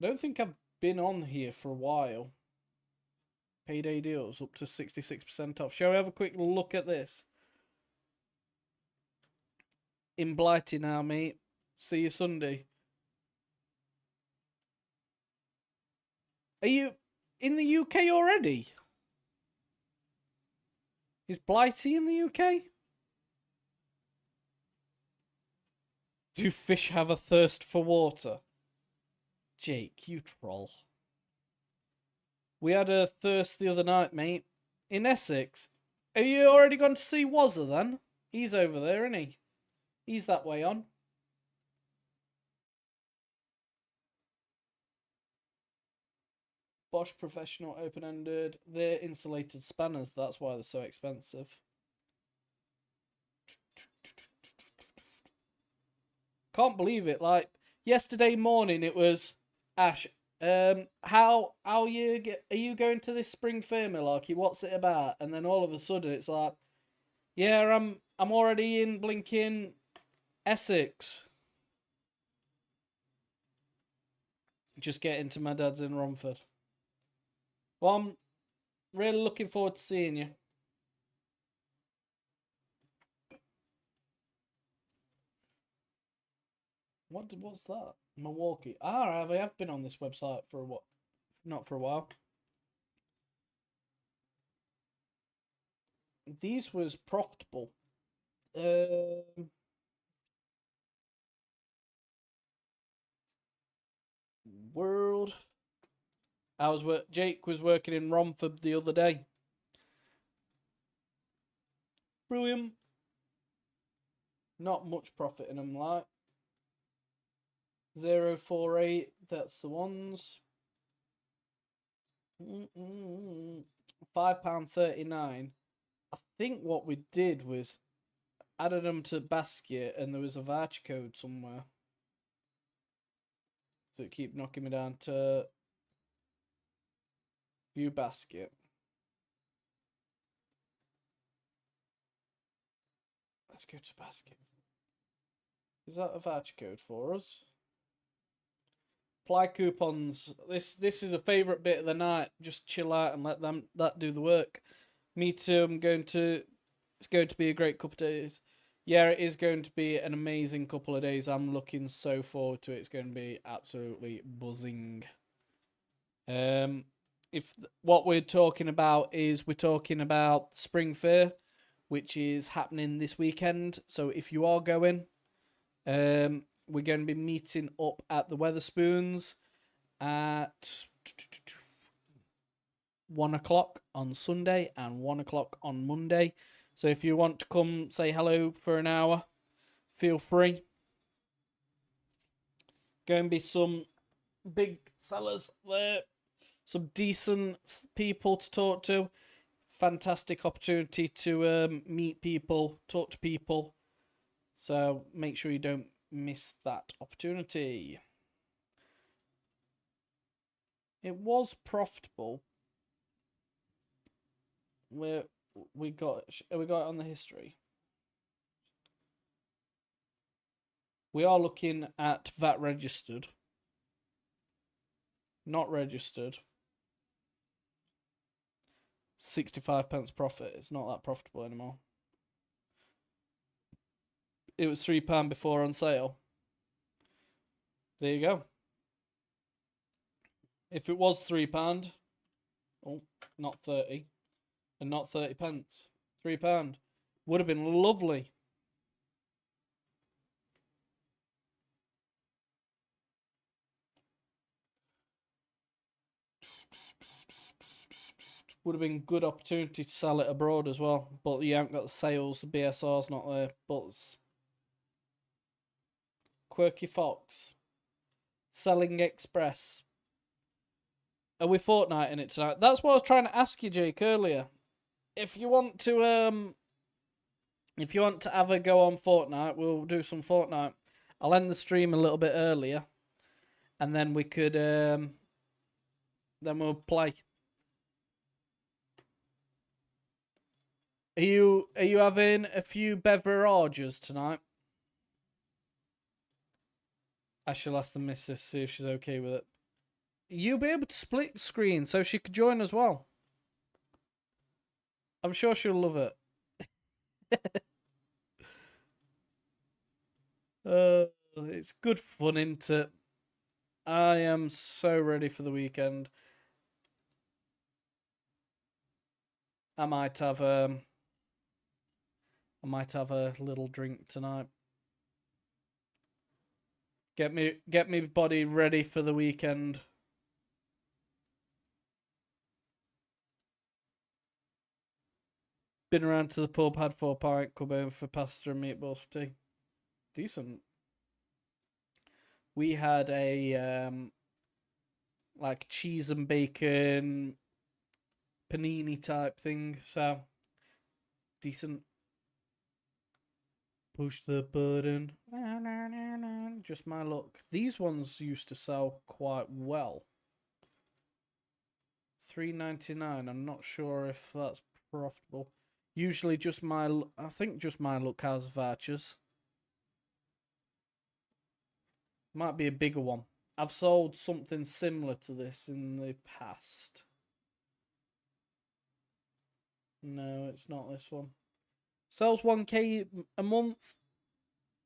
I don't think I've been on here for a while. Payday deals up to 66% off. Shall we have a quick look at this? In Blighty now, mate. See you Sunday. Are you in the UK already? Is Blighty in the UK? Do fish have a thirst for water? Jake, you troll. We had a thirst the other night, mate. In Essex. Have you already gone to see Wazza then? He's over there, isn't he? He's that way on. Bosch Professional open-ended. They're insulated spanners. That's why they're so expensive. Can't believe it. Like yesterday morning, it was Ash. How are you going to this spring fair, Malarkey? What's it about? And then all of a sudden, it's like, yeah, I'm already in blinking Essex. Just getting to my dad's in Romford. Well, I'm really looking forward to seeing you. What's that? Milwaukee. I have been on this website for what? Not for a while. These was profitable. World. Jake was working in Romford the other day. Brilliant. Not much profit in them, like 048. That's the ones. £5.39. I think what we did was added them to basket, and there was a voucher code somewhere. So it keep knocking me down to view basket. Let's go to basket. Is that a voucher code for us? Apply coupons. This is a favourite bit of the night. Just chill out and let that do the work. Me too. It's going to be a great couple of days. Yeah, it is going to be an amazing couple of days. I'm looking so forward to it. It's going to be absolutely buzzing. If what we're talking about is we're talking about Spring Fair, which is happening this weekend. So if you are going, we're going to be meeting up at the Weatherspoons at 1 o'clock on Sunday and 1 o'clock on Monday. So if you want to come say hello for an hour, feel free. Going to be some big sellers there, some decent people to talk to. Fantastic opportunity to meet people, talk to people. So make sure you don't miss that opportunity. It was profitable. We got it on the history. We are looking at VAT registered, not registered. 65p profit. It's not that profitable anymore. It was £3 before on sale. There you go. If it was £3, oh, not 30, and not 30p, £3 would have been lovely. Would have been a good opportunity to sell it abroad as well, but you haven't got the sales. The BSR's not there. But Quirky Fox, Selling Express. Are we Fortnite in it tonight? That's what I was trying to ask you, Jake, earlier. If you want to have a go on Fortnite, we'll do some Fortnite. I'll end the stream a little bit earlier, and then we could then we'll play. Are you having a few beverages tonight? I shall ask the missus, see if she's okay with it. You'll be able to split screen so she could join as well. I'm sure she'll love it. It's good fun, isn't it? I am so ready for the weekend. I might have a little drink tonight. Get me body ready for the weekend. Been around to the pub, had 4 pint, come home for pasta and meatballs for tea. Decent. We had a like cheese and bacon panini type thing, so decent. Push the button. Just my luck. These ones used to sell quite well. $3.99. I'm not sure if that's profitable. Usually I think just my luck has vouchers. Might be a bigger one. I've sold something similar to this in the past. No, it's not this one. Sells 1K a month.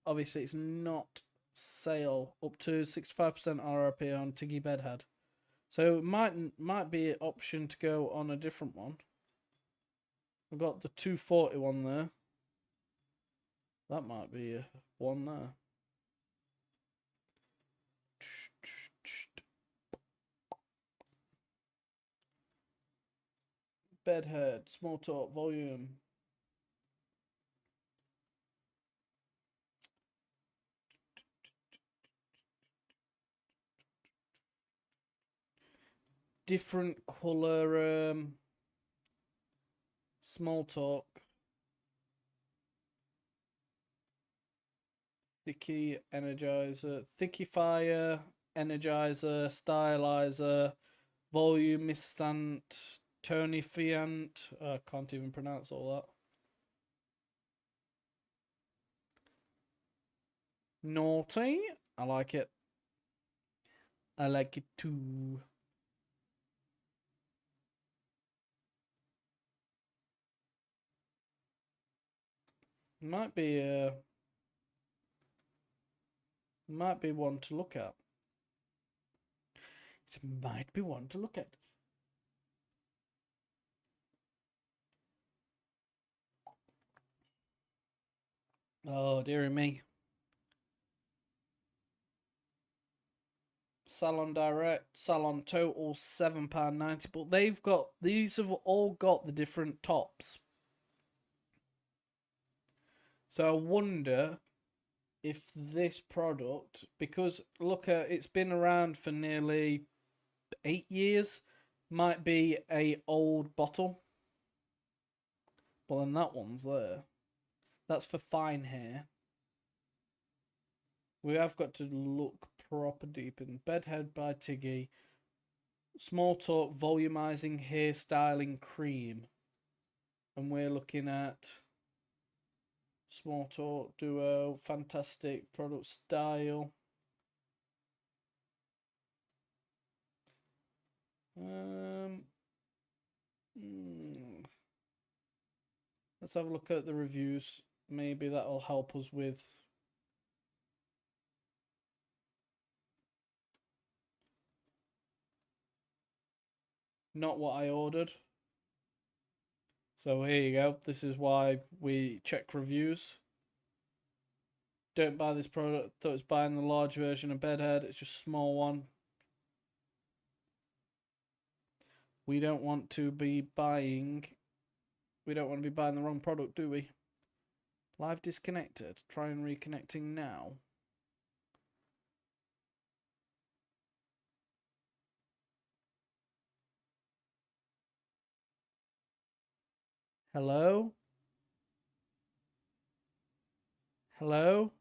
Obviously, it's not sale. Up to 65% RRP on Tiggy Bedhead. So it might be an option to go on a different one. We've got the 240 one there. That might be a one there. Bedhead, small talk, volume. Different color, small talk. Thicky energizer, thickifier, energizer, stylizer, volumiscent, tonifiant. I can't even pronounce all that. Naughty. I like it. I like it too. Might be one to look at. It might be one to look at. Oh, dearie me. Salon Direct, Salon Total, £7.90. But these have all got the different tops. So I wonder if this product, because look at it's been around for nearly 8 years, might be a old bottle. But then that one's there. That's for fine hair. We have got to look proper deep in. Bedhead by Tiggy. Small Talk volumizing hair styling cream. And we're looking at Small Talk Duo, fantastic product style. Let's have a look at the reviews. Maybe that'll help us with not what I ordered. So here you go. This is why we check reviews. Don't buy this product. Thought it's buying the large version of Bedhead. It's just a small one. We don't want to be buying the wrong product, do we? Live disconnected. Try and reconnecting now. Hello? Hello?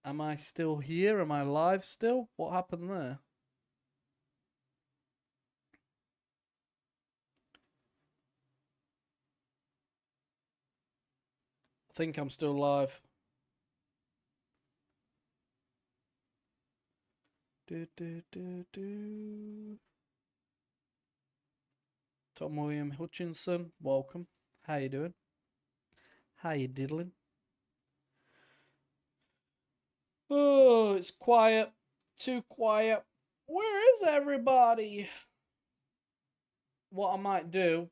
Am I still here? Am I live still? What happened there? I think I'm still live. Tom William Hutchinson, welcome. How you doing? How you diddling? Oh, it's quiet. Too quiet. Where is everybody? What I might do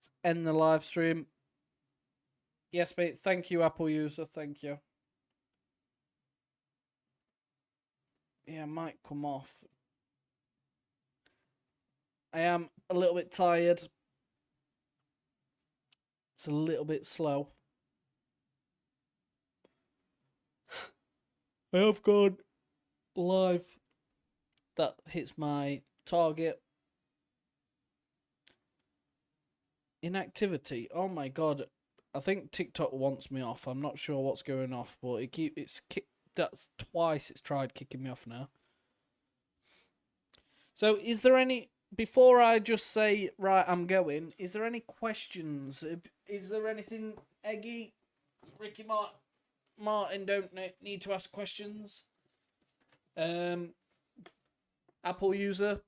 is end the live stream. Yes, mate. Thank you, Apple user. Thank you. Yeah, I might come off. I am a little bit tired. It's a little bit slow. I have gone live. That hits my target. Inactivity. Oh my god. I think TikTok wants me off. I'm not sure what's going off, but that's twice it's tried kicking me off now. So is there any, before I just say right I'm going, is there any questions? Is there anything, Eggy, Ricky Martin don't need to ask questions? Apple user,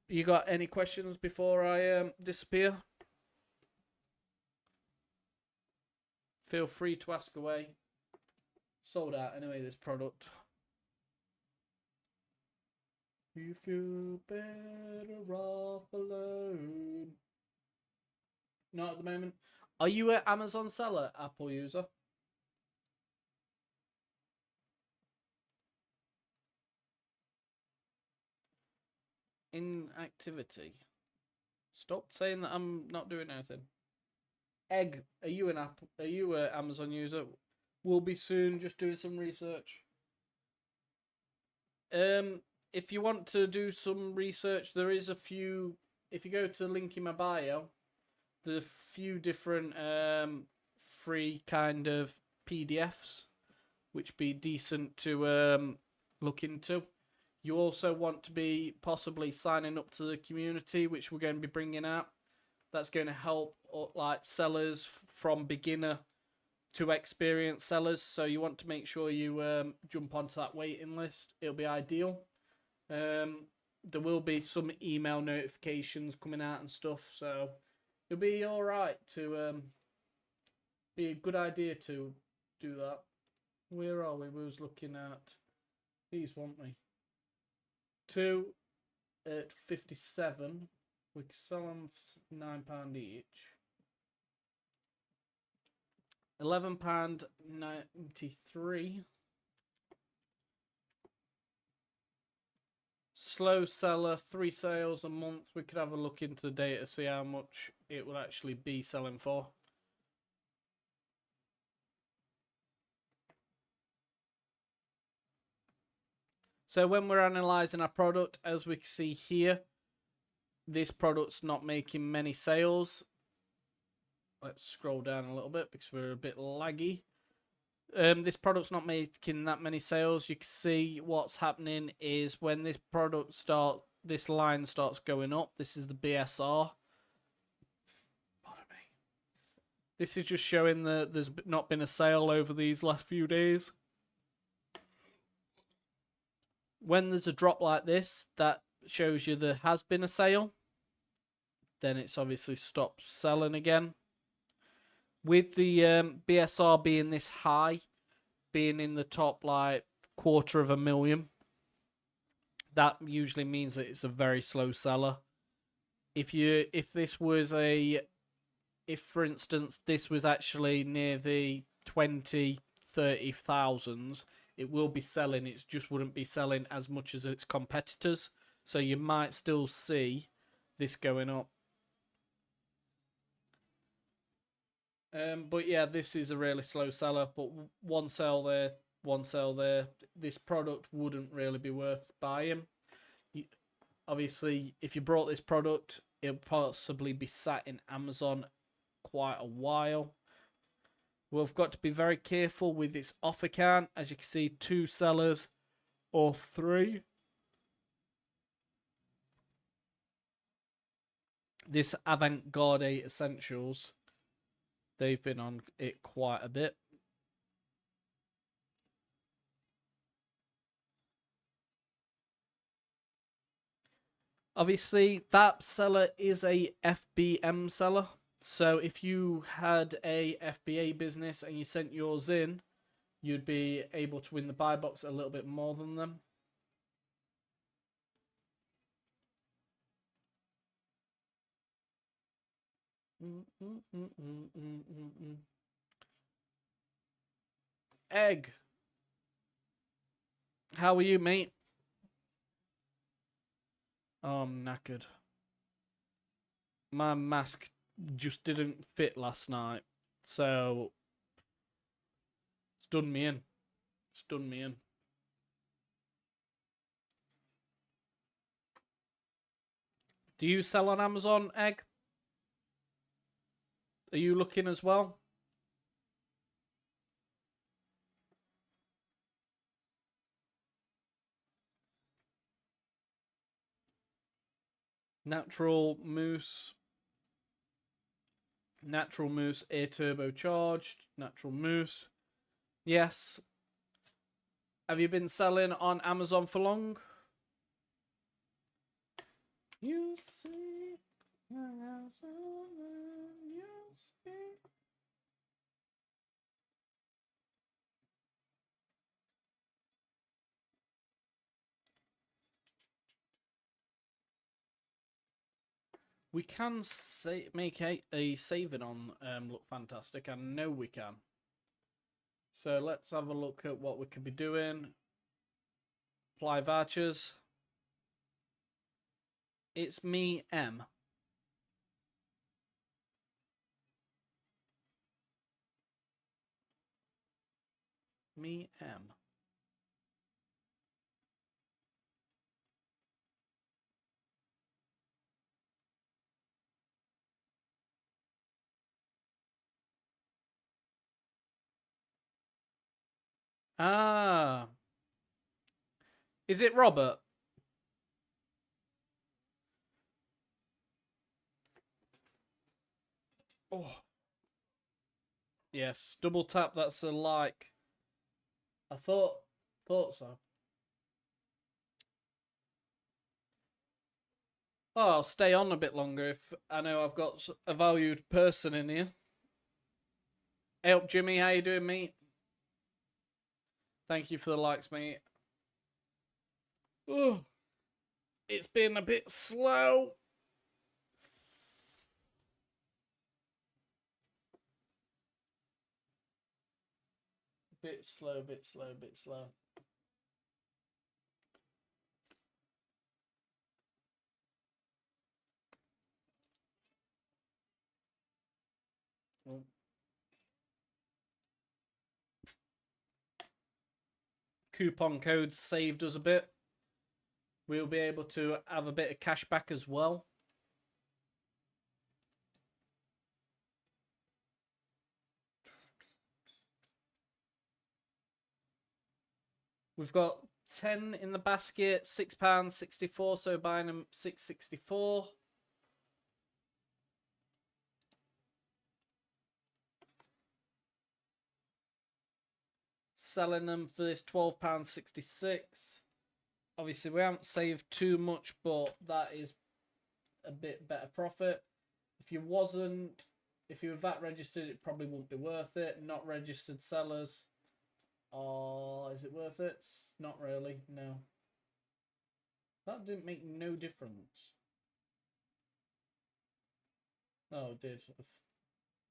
you got any questions before I disappear? Feel free to ask away. Sold out anyway, this product. You feel better off alone. Not at the moment. Are you an Amazon seller, Apple user? Inactivity. Stop saying that I'm not doing anything. Egg, are you an Amazon user? Will be soon, just doing some research. If you want to do some research, there is a few, if you go to the link in my bio, there's a few different free kind of PDFs which be decent to look into. You also want to be possibly signing up to the community, which we're going to be bringing out. That's going to help like sellers from beginner to experienced sellers. So you want to make sure you jump onto that waiting list. It'll be ideal. There will be some email notifications coming out and stuff. So it'll be all right to be a good idea to do that. Where are we? We was looking at these, weren't we? 2 at 57. We can sell them for £9 each. £11.93. Slow seller, 3 sales a month. We could have a look into the data, see how much it will actually be selling for. So when we're analysing our product, as we can see here, this product's not making many sales. Let's scroll down a little bit because we're a bit laggy. This product's not making that many sales. You can see what's happening is when this this line starts going up. This is the BSR. Pardon me. This is just showing that there's not been a sale over these last few days. When there's a drop like this, that shows you there has been a sale. Then it's obviously stopped selling again. With the BSR being this high, being in the top like 250,000, that usually means that it's a very slow seller. If for instance this was actually near the 20,000-30,000, it will be selling. It just wouldn't be selling as much as its competitors. So you might still see this going up. But yeah, this is a really slow seller. But one sale there, one sale there. This product wouldn't really be worth buying. Obviously, if you brought this product, it'll possibly be sat in Amazon quite a while. We've got to be very careful with this offer count. As you can see, 2 sellers or 3. This Avant-Garde Essentials, they've been on it quite a bit. Obviously, that seller is a FBM seller. So if you had a FBA business and you sent yours in, you'd be able to win the buy box a little bit more than them. Egg. How are you, mate? Oh, I'm knackered. My mask just didn't fit last night, so it's done me in. It's done me in. Do you sell on Amazon, Egg? Are you looking as well? Natural Moose. Natural Moose Air Turbocharged. Natural Moose. Yes. Have you been selling on Amazon for long? You see. You see. We can make a saving on Look Fantastic. I know we can. So let's have a look at what we could be doing. Apply vouchers. It's me, M. Me, M. Ah. Is it Robert? Oh. Yes, double tap, that's a like. I thought so. Oh, I'll stay on a bit longer if I know I've got a valued person in here. Hey up, Jimmy, how you doing, mate? Thank you for the likes, mate. Oh, it's been a bit slow. Bit slow. Oh. Coupon codes saved us a bit. We'll be able to have a bit of cash back as well. We've got 10 in the basket, £6.64, so buying them £6.64. Selling them for this £12.66. Obviously, we haven't saved too much, but that is a bit better profit. If you were VAT registered, it probably wouldn't be worth it. Not registered sellers, is it worth it? Not really, no. That didn't make no difference. Oh, it did.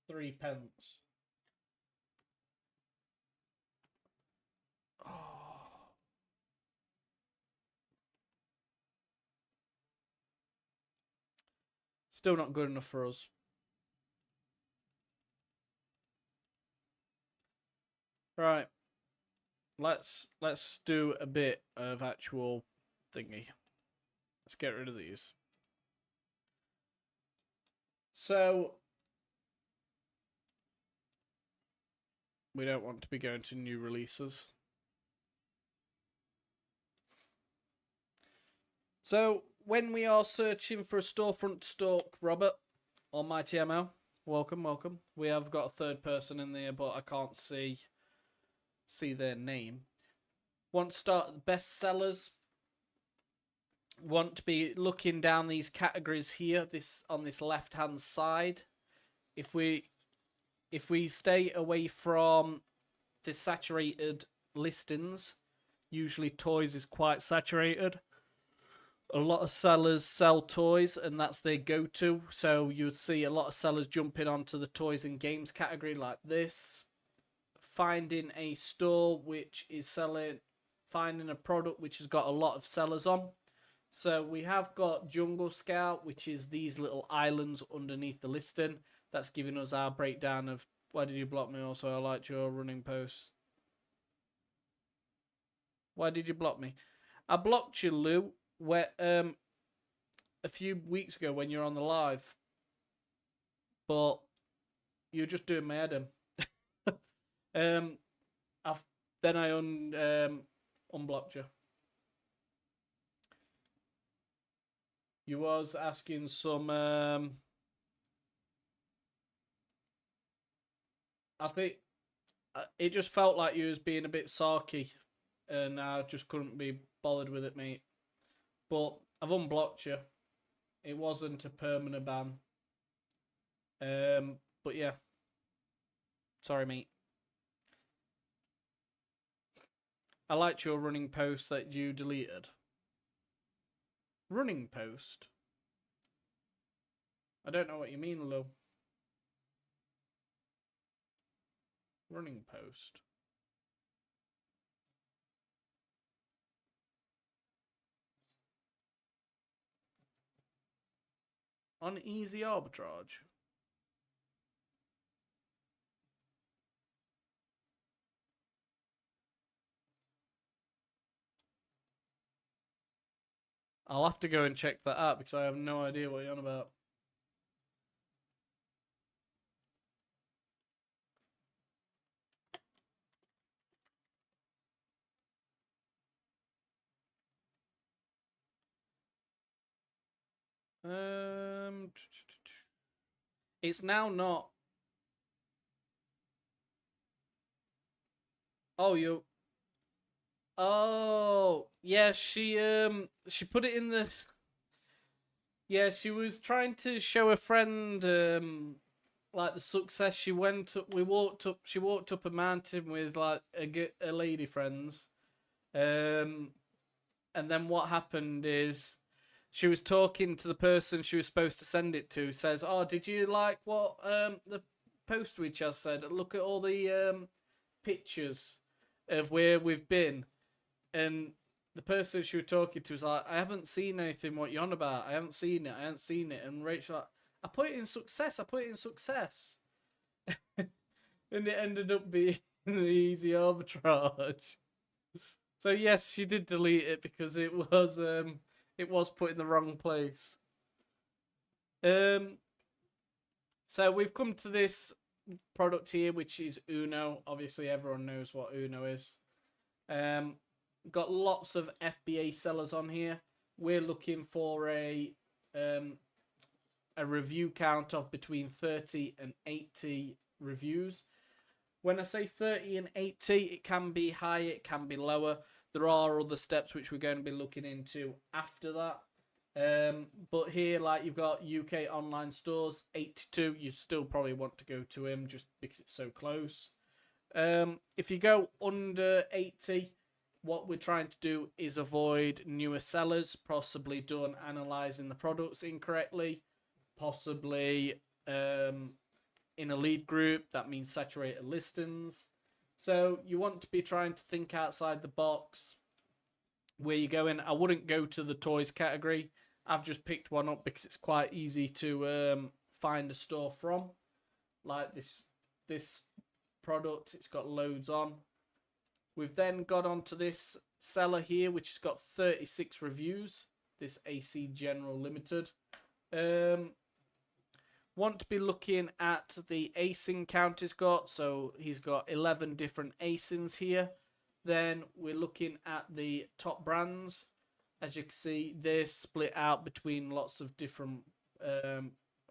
3 pence. Oh. Still not good enough for us. Right. Let's do a bit of actual thingy. Let's get rid of these. So we don't want to be going to new releases. So when we are searching for a storefront stalk, Robert, Almighty ML, welcome. We have got a third person in there, but I can't see their name. Want to start at the best sellers? want to be looking down these categories here, this on this left hand side. If we stay away from the saturated listings, usually toys is quite saturated. A lot of sellers sell toys and that's their go-to, so you would see a lot of sellers jumping onto the toys and games category like this, finding a store which is finding a product which has got a lot of sellers on. So we have got Jungle Scout, which is these little islands underneath the listing. That's giving us our breakdown of why did you block me. Also, I liked your running post. Why did you block me? I blocked you, Lou, where a few weeks ago when you were on the live, but you're just doing my head in. Then I unblocked you. You was asking some. I think it just felt like you was being a bit sarky, and I just couldn't be bothered with it, mate. But I've unblocked you. It wasn't a permanent ban. But yeah. Sorry, mate. I liked your running post that you deleted. Running post? I don't know what you mean, Lou. Running post. On easy arbitrage. I'll have to go and check that out because I have no idea what you're on about. It's now not. Oh, you. Oh, yeah. She put it in the. Yeah, she was trying to show a friend like the success she went up. She walked up a mountain with like a lady friends, and then what happened is she was talking to the person she was supposed to send it to. Says, "Oh, did you like what the post we just said? Look at all the pictures of where we've been." And the person she was talking to was like, "I haven't seen anything. What you on about? I haven't seen it." And Rachel like, "I put it in success. And it ended up being the easy arbitrage. So yes, she did delete it because it was put in the wrong place. So we've come to this product here, which is Uno. Obviously, everyone knows what Uno is. Got lots of FBA sellers on here. We're looking for a review count of between 30 and 80 reviews. When I say 30 and 80, it can be higher, it can be lower. There are other steps which we're going to be looking into after that. But here, like, you've got UK online stores, 82. You still probably want to go to him just because it's so close. If you go under 80, what we're trying to do is avoid newer sellers, possibly done analysing the products incorrectly, possibly in a lead group. That means saturated listings. So you want to be trying to think outside the box where you go in. I wouldn't go to the toys category. I've just picked one up because it's quite easy to find a store from. Like this product, it's got loads on. We've then got onto this seller here, which has got 36 reviews. This AC General Limited. Want to be looking at the ASIN count he's got. So he's got 11 different ASINs here. Then we're looking at the top brands. As you can see, they're split out between lots of different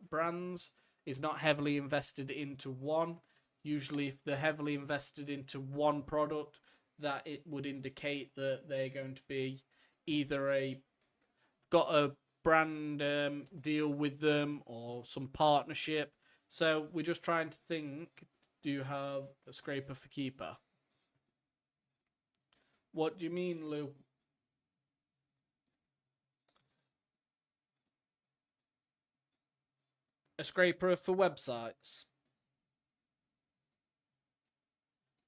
brands. He's not heavily invested into one. Usually if they're heavily invested into one product, that it would indicate that they're going to be either got a brand deal with them or some partnership. So we're just trying to think, do you have a scraper for keeper? What do you mean, Lou? A scraper for websites.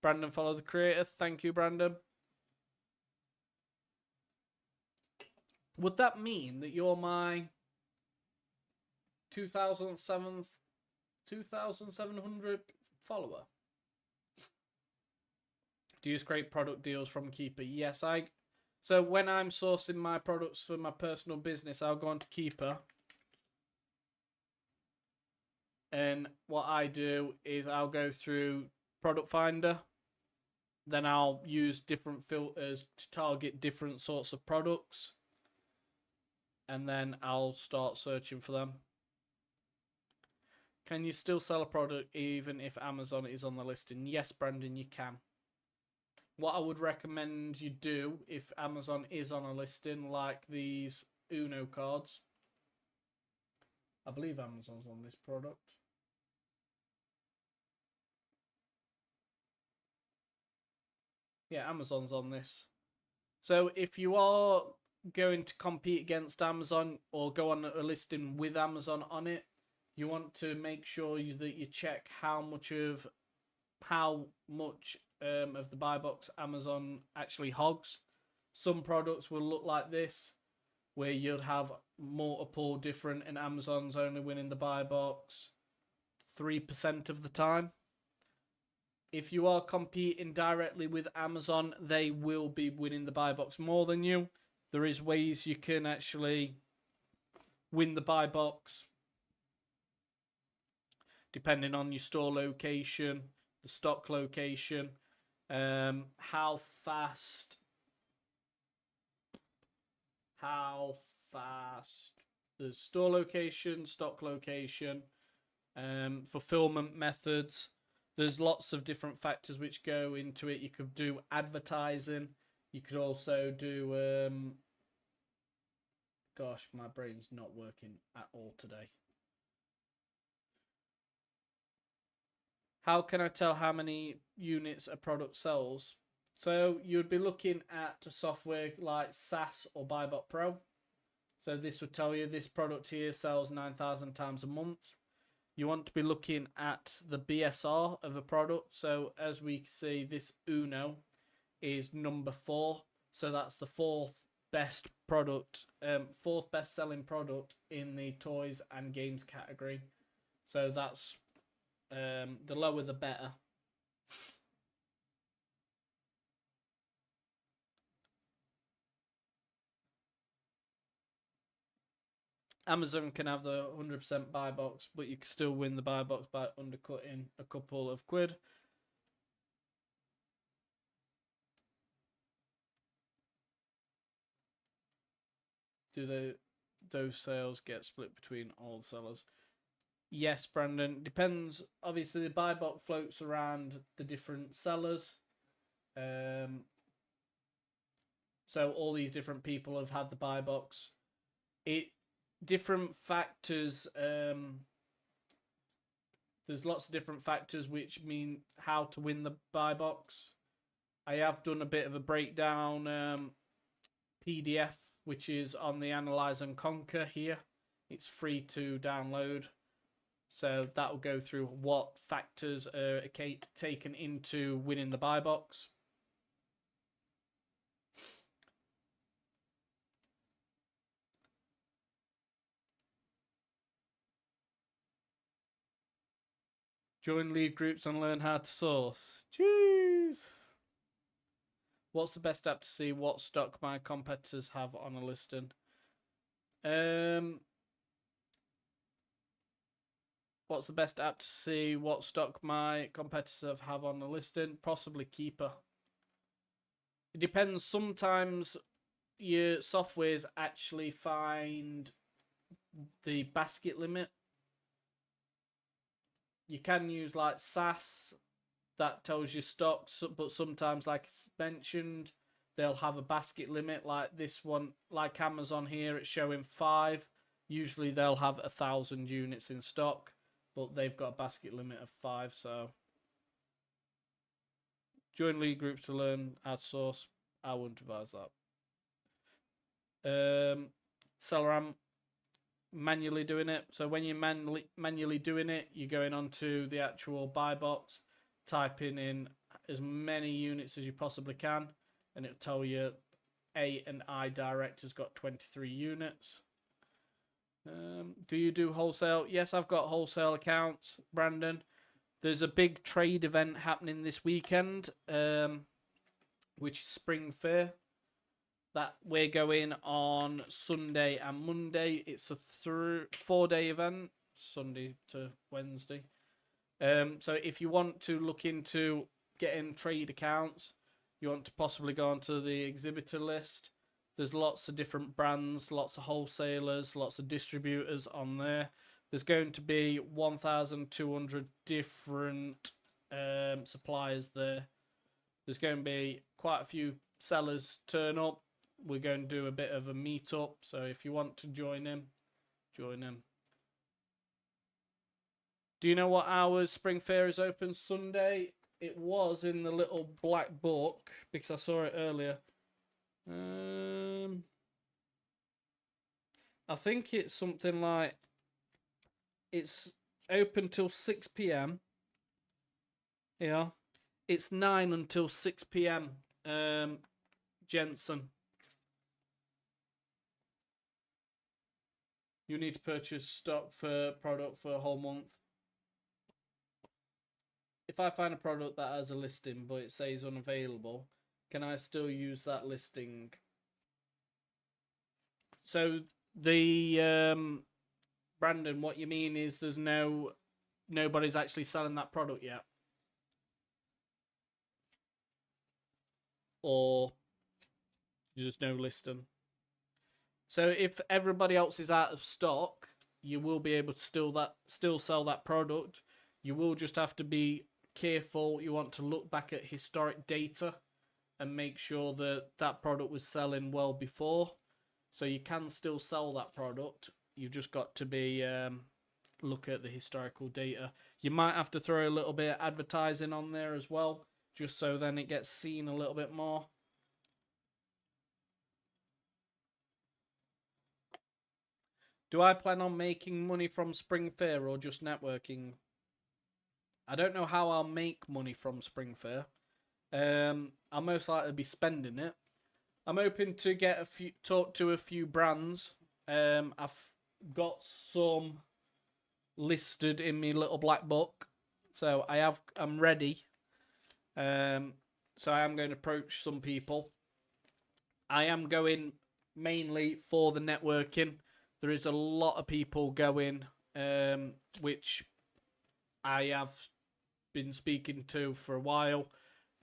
Brandon, follow the creator. Thank you, Brandon. Would that mean that you're my 2,700 follower? Do you scrape product deals from Keeper? Yes, So when I'm sourcing my products for my personal business, I'll go on to Keeper. And what I do is I'll go through Product Finder. Then I'll use different filters to target different sorts of products. And then I'll start searching for them. Can you still sell a product even if Amazon is on the listing? Yes, Brandon, you can. What I would recommend you do if Amazon is on a listing, like these Uno cards. I believe Amazon's on this product. Yeah, Amazon's on this. So if you are going to compete against Amazon or go on a listing with Amazon on it, you want to make sure that you check how much of the buy box Amazon actually hogs. Some products will look like this, where you'd have multiple different, and Amazon's only winning the buy box 3% of the time. If you are competing directly with Amazon, they will be winning the buy box more than you. There is ways you can actually win the buy box depending on your store location, the stock location, how fast the store location, stock location, fulfillment methods. There's lots of different factors which go into it. You could do advertising. You could also do gosh, my brain's not working at all today. How can I tell how many units a product sells? So you'd be looking at a software like SaaS or Buybot Pro. So this would tell you this product here sells 9,000 times a month. You want to be looking at the BSR of a product. So as we see, this Uno is number 4. So that's the fourth best selling product in the toys and games category. So that's the lower the better. Amazon can have the 100% buy box, but you can still win the buy box by undercutting a couple of quid. Do those sales get split between all the sellers? Yes, Brandon. Depends. Obviously, the buy box floats around the different sellers. So all these different people have had the buy box. Different factors. There's lots of different factors which mean how to win the buy box. I have done a bit of a breakdown PDF, which is on the Analyze and Conquer here. It's free to download. So that will go through what factors are taken into winning the buy box. Join lead groups and learn how to source. Jeez. What's the best app to see what stock my competitors have on a listing? What's the best app to see what stock my competitors have on a listing? Possibly Keeper. It depends. Sometimes your softwares actually find the basket limit. You can use like SaaS that tells you stocks, but sometimes, like it's mentioned, they'll have a basket limit like this one, like Amazon here, it's showing 5. Usually they'll have 1,000 units in stock, but they've got a basket limit of 5. So join lead groups to learn how to source. I wouldn't advise that. Seller manually doing it. So when you're manually doing it, you're going onto the actual buy box, typing in as many units as you possibly can, and it'll tell you A and I Direct has got 23 units. Do you do wholesale? Yes, I've got wholesale accounts, Brandon. There's a big trade event happening this weekend, which is Spring Fair. That we're going on Sunday and Monday. It's a 4-day event, Sunday to Wednesday. So if you want to look into getting trade accounts, you want to possibly go onto the exhibitor list. There's lots of different brands, lots of wholesalers, lots of distributors on there. There's going to be 1,200 different suppliers there. There's going to be quite a few sellers turn up. We're going to do a bit of a meet-up. So if you want to join them, join them. Do you know what hours Spring Fair is open? Sunday. It was in the little black book because I saw it earlier. I think it's something like it's open till 6 p.m. Yeah. It's 9 until 6 p.m. Jensen. You need to purchase stock for product for a whole month. If I find a product that has a listing but it says unavailable, can I still use that listing? So the Brandon, what you mean is there's nobody's actually selling that product yet, or there's no listing. So if everybody else is out of stock, you will be able to still sell that product. You will just have to be careful. You want to look back at historic data and make sure that that product was selling well before. So you can still sell that product. You've just got to be look at the historical data. You might have to throw a little bit of advertising on there as well, just so then it gets seen a little bit more. Do I plan on making money from Spring Fair or just networking? I don't know how I'll make money from Spring Fair. I'll most likely be spending it. I'm hoping to talk to a few brands. I've got some listed in my little black book, so I'm ready. So I am going to approach some people. I am going mainly for the networking. There is a lot of people going, which I have been speaking to for a while.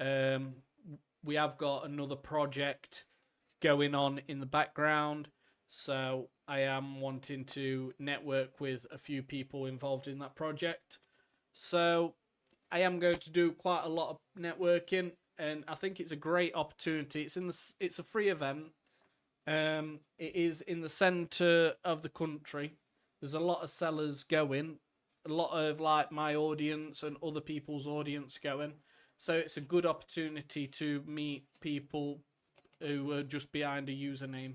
We have got another project going on in the background, so I am wanting to network with a few people involved in that project. So I am going to do quite a lot of networking, and I think it's a great opportunity. It's a free event. It is in the centre of the country. There's a lot of sellers going, a lot of like my audience and other people's audience going. So it's a good opportunity to meet people who are just behind a username.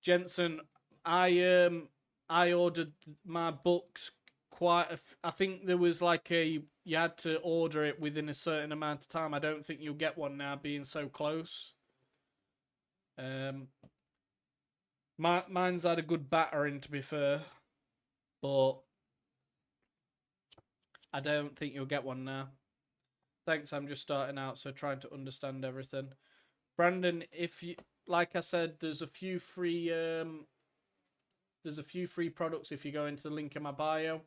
Jensen, I ordered my books I think there was like you had to order it within a certain amount of time. I don't think you'll get one now being so close. Mine's had a good battering, to be fair, but I don't think you'll get one now. Thanks, I'm just starting out, so trying to understand everything. Brandon, if you like I said, there's a few free products if you go into the link in my bio.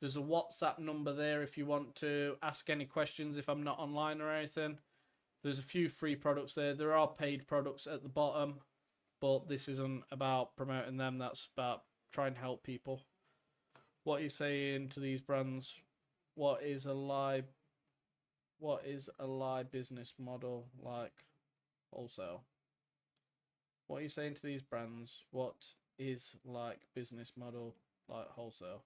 There's a WhatsApp number there if you want to ask any questions if I'm not online or anything. There's a few free products there. There are paid products at the bottom, but this isn't about promoting them. That's about trying to help people. What are you saying to these brands? what is a lie business model like wholesale? What are you saying to these brands? What is like business model like wholesale?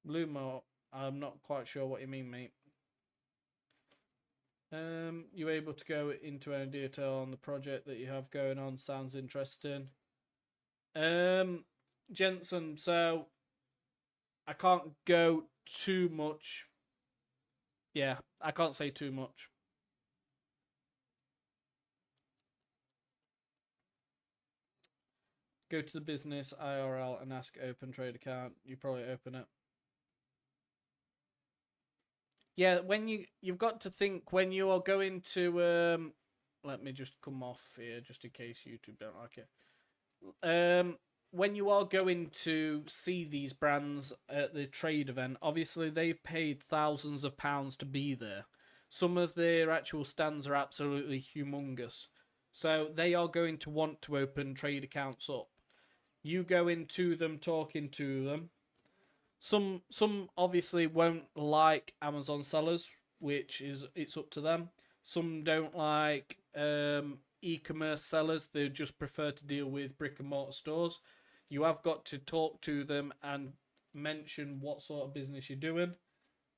Blumo, I'm not quite sure what you mean, mate. You able to go into any detail on the project that you have going on? Sounds interesting. Jensen, so I can't go too much. Yeah, I can't say too much. Go to the business IRL and ask open trade account. You probably open it. Yeah, when you've got to think when you are going to let me just come off here just in case YouTube don't like it. When you are going to see these brands at the trade event, obviously they've paid thousands of pounds to be there. Some of their actual stands are absolutely humongous. So they are going to want to open trade accounts up. You go into them, talking to them. Some obviously won't like Amazon sellers, which is it's up to them. Some don't like e-commerce sellers. They just prefer to deal with brick and mortar stores. You have got to talk to them and mention what sort of business you're doing.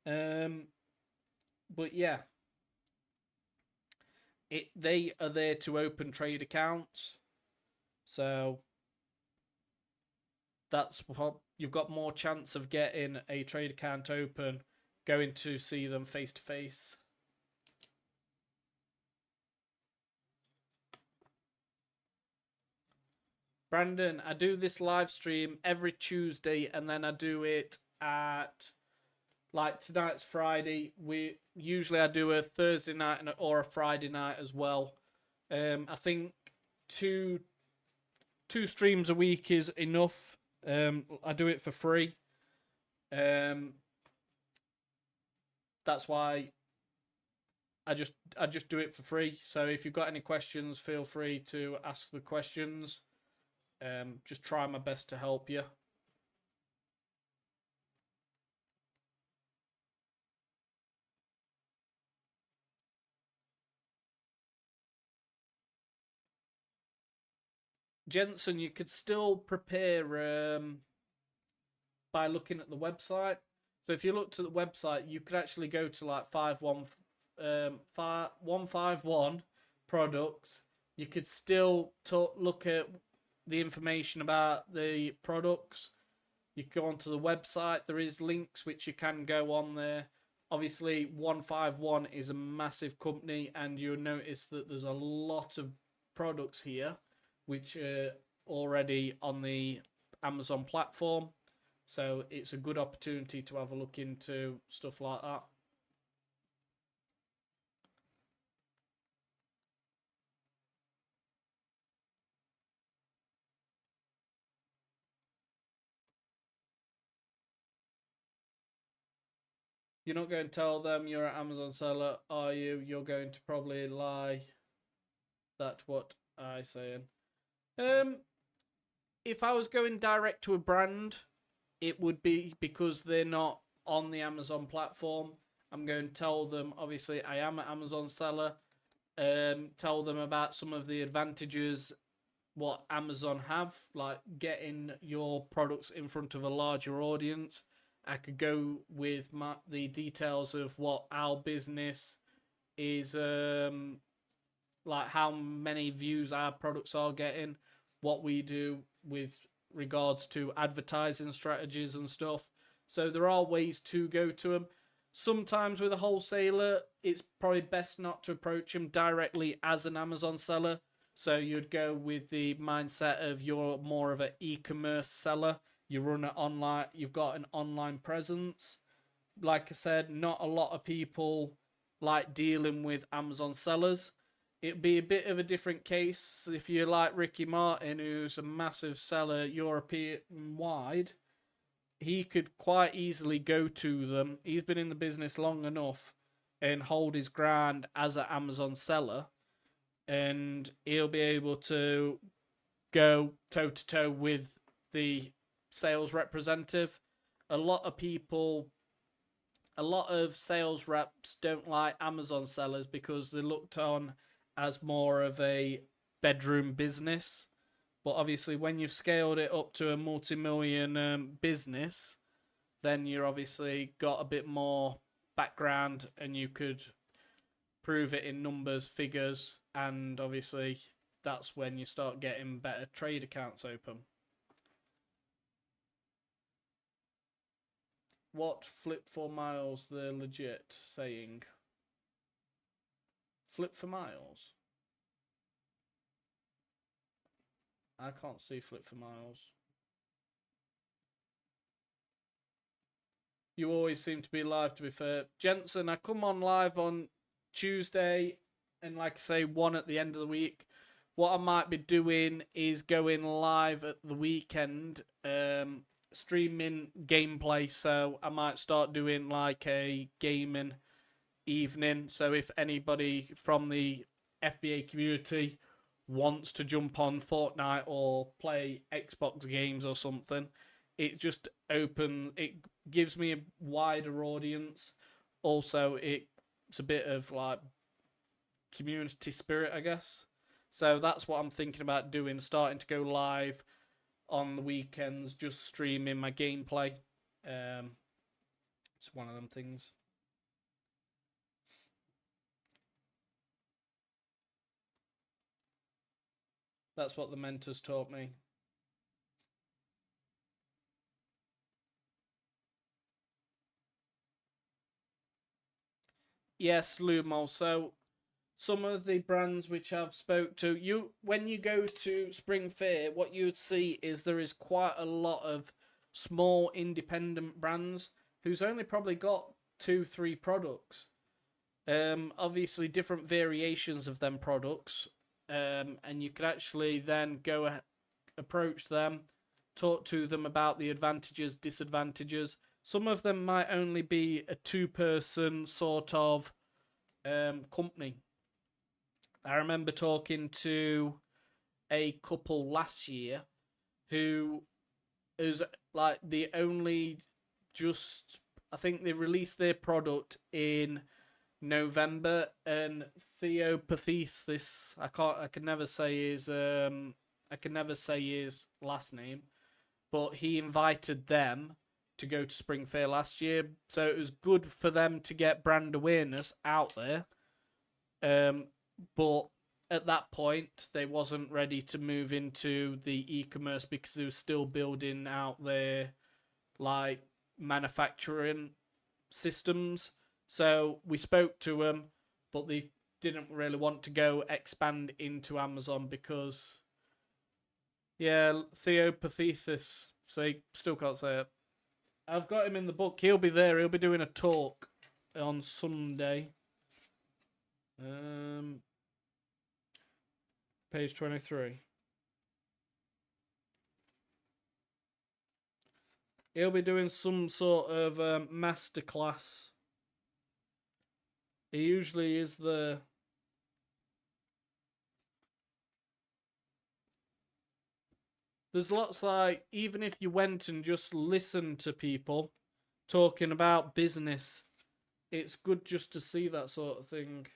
But yeah, they are there to open trade accounts. So that's what you've got more chance of getting a trade account open going to see them face to face. Brandon, I do this live stream every Tuesday and then I do it at like tonight's Friday. I do a Thursday night or a Friday night as well. I think two streams a week is enough. I do it for free. That's why I just do it for free. So if you've got any questions, feel free to ask the questions. Just try my best to help you. Jensen, you could still prepare by looking at the website. So if you looked at the website, you could actually go to like 151 products. You could still look at the information about the products. You go onto the website. There is links which you can go on there. Obviously, 151 is a massive company, and you'll notice that there's a lot of products here which are already on the Amazon platform. So it's a good opportunity to have a look into stuff like that. You're not going to tell them you're an Amazon seller, are you? You're going to probably lie. That's what I saying. If I was going direct to a brand, it would be because they're not on the Amazon platform. I'm going to tell them, obviously, I am an Amazon seller. Tell them about some of the advantages what Amazon have, like getting your products in front of a larger audience. I could go with the details of what our business is, like how many views our products are getting, what we do with regards to advertising strategies and stuff. So there are ways to go to them. Sometimes with a wholesaler, it's probably best not to approach them directly as an Amazon seller. So you'd go with the mindset of you're more of an e-commerce seller. You run it online. You've got an online presence. Like I said, not a lot of people like dealing with Amazon sellers. It'd be a bit of a different case if you're like Ricky Martin, who's a massive seller European-wide. He could quite easily go to them. He's been in the business long enough and hold his ground as an Amazon seller. And he'll be able to go toe-to-toe with the sales representative. A lot of people a lot of sales reps don't like Amazon sellers because they're looked on as more of a bedroom business. But obviously, when you've scaled it up to a multi-million business, then you're obviously got a bit more background and you could prove it in numbers, figures, and obviously that's when you start getting better trade accounts open. What flip for miles they're legit saying? Flip for miles? I can't see flip for miles. You always seem to be live, to be fair. Jensen, I come on live on Tuesday and, like I say, one at the end of the week. What I might be doing is going live at the weekend, streaming gameplay. So I might start doing like a gaming evening. So if anybody from the FBA community wants to jump on Fortnite or play Xbox games or something, it just it gives me a wider audience. Also, it's a bit of like community spirit, I guess. So that's what I'm thinking about doing, starting to go live on the weekends, just streaming my gameplay. It's one of them things. That's what the mentors taught me. Yes, Lumo. So some of the brands which I've spoke to, when you go to Spring Fair, what you would see is there is quite a lot of small independent brands who's only probably got 2-3 products. Obviously different variations of them products. And you could actually then go approach them, talk to them about the advantages, disadvantages. Some of them might only be a 2-person sort of company. I remember talking to a couple last year who is like the only I think they released their product in November, and Theopathethis, I can never say his last name, but he invited them to go to Spring Fair last year, so it was good for them to get brand awareness out there. But at that point, they wasn't ready to move into the e-commerce because they were still building out their like manufacturing systems. So we spoke to them, but they didn't really want to go expand into Amazon because, yeah, Theopathethis. So still can't say it. I've got him in the book. He'll be there. He'll be doing a talk on Sunday. Page 23. He'll be doing some sort of masterclass. He usually is the... There's lots like, even if you went and just listened to people talking about business, it's good just to see that sort of thing.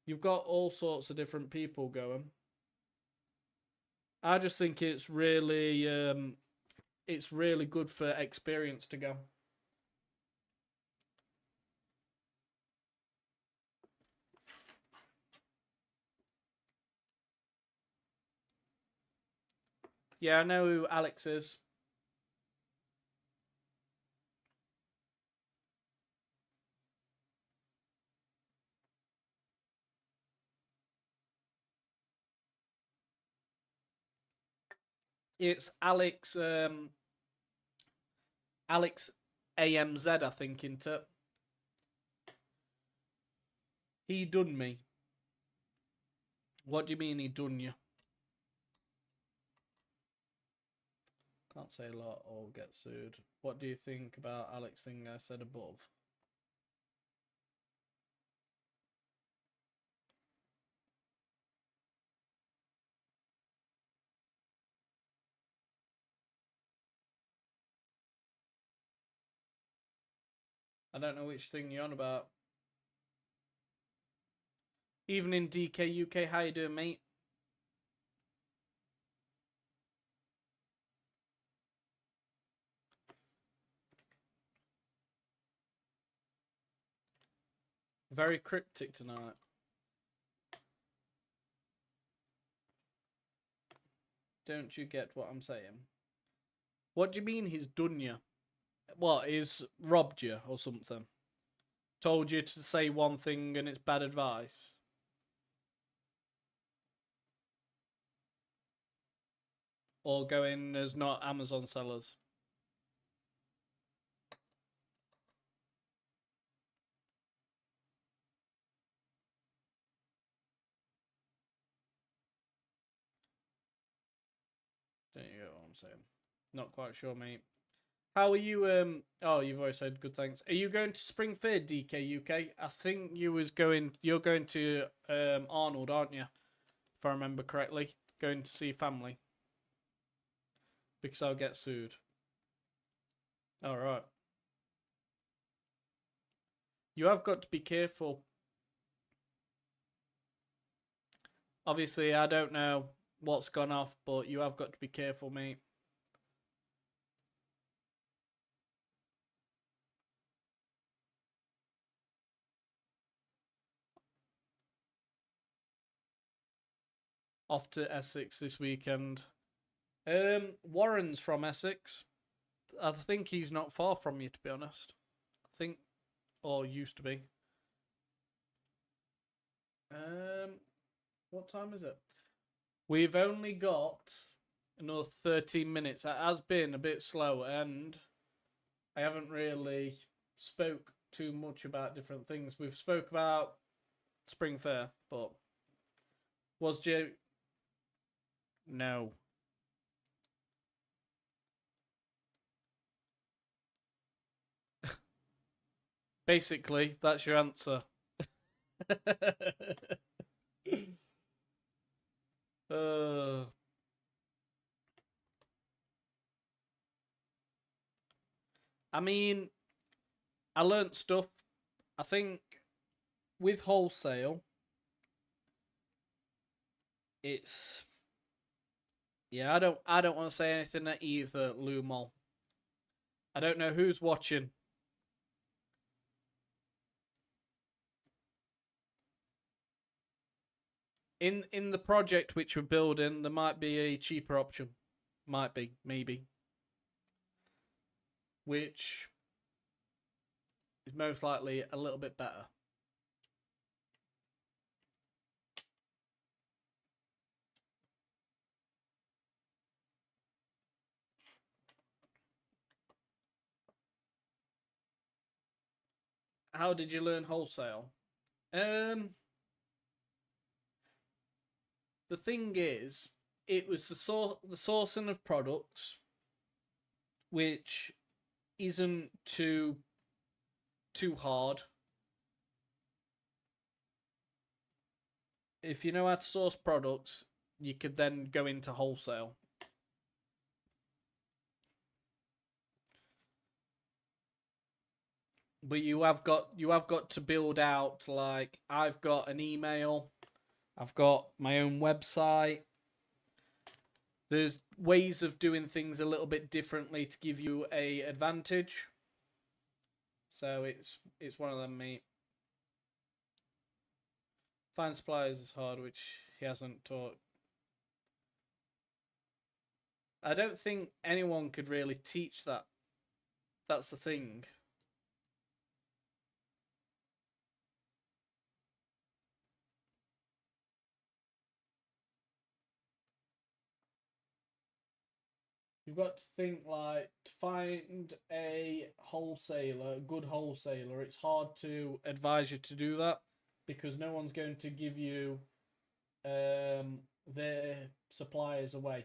You've got all sorts of different people going. I just think it's really good for experience to go. Yeah, I know who Alex is. It's Alex. Alex AMZ, I think, into. He done me. What do you mean he done you? Can't say a lot or get sued. What do you think about Alex thing I said above? I don't know which thing you're on about. Evening DK UK, how you doing, mate? Very cryptic tonight. Don't you get what I'm saying? What do you mean he's done you? What, he's robbed you or something? Told you to say one thing and it's bad advice? Or going as not Amazon sellers? Don't you get what I'm saying? Not quite sure, mate. How are you? Oh, you've already said good. Thanks. Are you going to Spring Fair, DK UK? I think you're going to Arnold, aren't you? If I remember correctly, going to see family because I'll get sued. All right. You have got to be careful. Obviously, I don't know what's gone off, but you have got to be careful, mate. Off to Essex this weekend. Warren's from Essex. I think he's not far from you, to be honest. I think, or used to be. What time is it? We've only got another 13 minutes. It has been a bit slow, and I haven't really spoke too much about different things. We've spoke about Spring Fair, but was Jay? No. Basically, that's your answer. uh, I mean, I learnt stuff. I think with wholesale, it's yeah. I don't want to say anything at either, Lumol. I don't know who's watching. In the project which we're building, there might be a cheaper option. Might be, maybe. Which is most likely a little bit better. How did you learn wholesale? The thing is, it was the sourcing of products, which isn't too hard. If you know how to source products, you could then go into wholesale. But you have got to build out, like, I've got an email, I've got my own website. There's ways of doing things a little bit differently to give you a advantage. So it's one of them, mate. Find suppliers is hard, which he hasn't taught. I don't think anyone could really teach that. That's the thing. You've got to think, like, to find a wholesaler, a good wholesaler, it's hard to advise you to do that because no one's going to give you their suppliers away.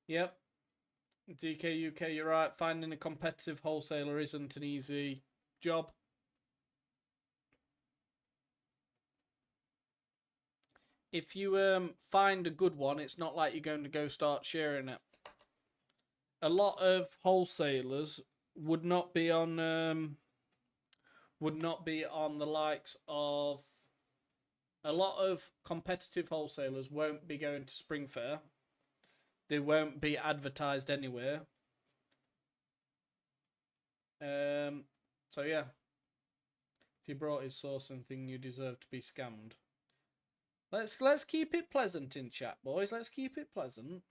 Yep. DK UK, you're right. Finding a competitive wholesaler isn't an easy job. If you find a good one, it's not like you're going to go start sharing it. A lot of wholesalers would not be on the likes of, a lot of competitive wholesalers won't be going to Spring Fair. They won't be advertised anywhere. So yeah, if you brought his sourcing thing, you deserve to be scammed. Let's keep it pleasant in chat, boys. Let's keep it pleasant.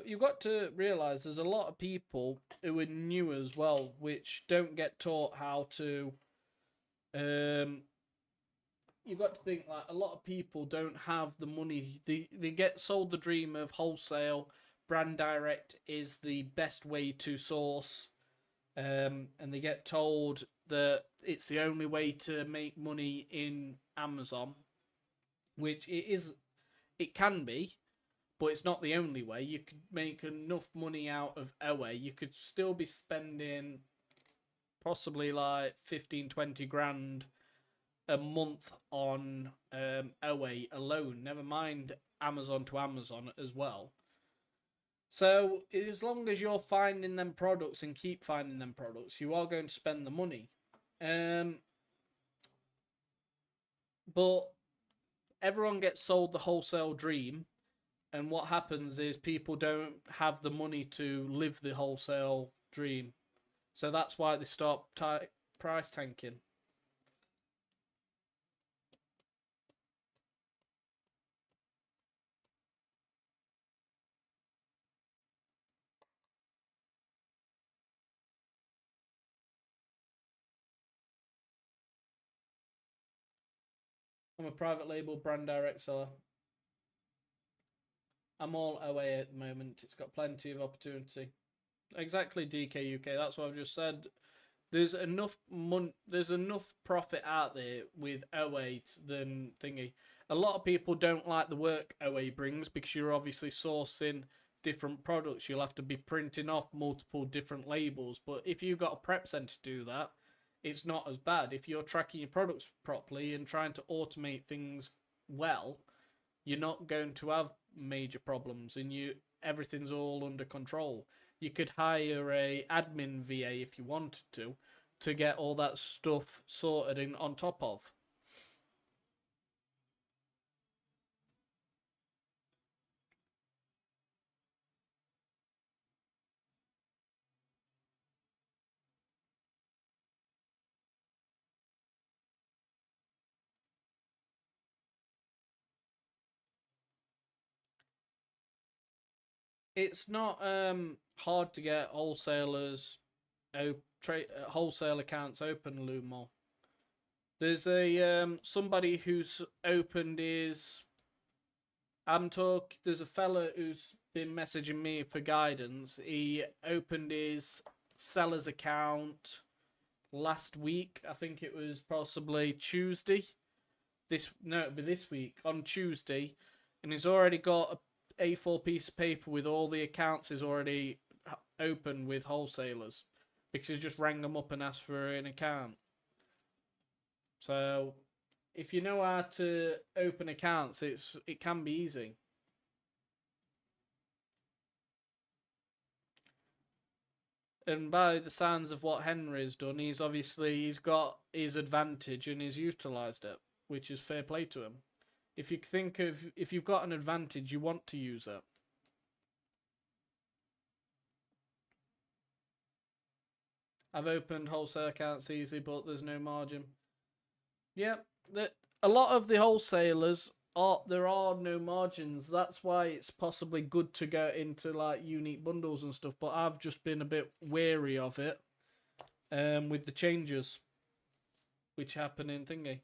You've got to realise there's a lot of people who are new as well, which don't get taught how to. You've got to think, like, a lot of people don't have the money. They get sold the dream of wholesale. Brand direct is the best way to source. And they get told that it's the only way to make money in Amazon, which it is. It can be, but it's not the only way. You could make enough money out of OA. You could still be spending possibly like 15, 20 grand a month on OA alone, never mind Amazon to Amazon as well. So as long as you're finding them products and keep finding them products, you are going to spend the money. But everyone gets sold the wholesale dream, and what happens is people don't have the money to live the wholesale dream. So that's why they start price tanking. I'm a private label brand direct seller. I'm all OA at the moment. It's got plenty of opportunity. Exactly, DK UK. That's what I've just said. There's enough there's enough profit out there with OA than thingy. A lot of people don't like the work OA brings because you're obviously sourcing different products. You'll have to be printing off multiple different labels. But if you've got a prep center to do that, it's not as bad. If you're tracking your products properly and trying to automate things well, you're not going to have major problems, and everything's all under control. You could hire a admin VA if you wanted to get all that stuff sorted in on top of. It's not hard to get wholesalers wholesale accounts open, Lumor. There's a somebody who's opened his. There's a fella who's been messaging me for guidance. He opened his seller's account last week. I think it was possibly Tuesday. It'd be this week on Tuesday, and he's already got a A4 piece of paper with all the accounts is already open with wholesalers because he just rang them up and asked for an account. So if you know how to open accounts, it can be easy. And by the sounds of what Henry's done, he's got his advantage and he's utilised it, which is fair play to him. If you've got an advantage, you want to use it. I've opened wholesale accounts easy, but there's no margin. Yep, a lot of the wholesalers there are no margins. That's why it's possibly good to go into like unique bundles and stuff. But I've just been a bit wary of it, with the changes which happen in thingy.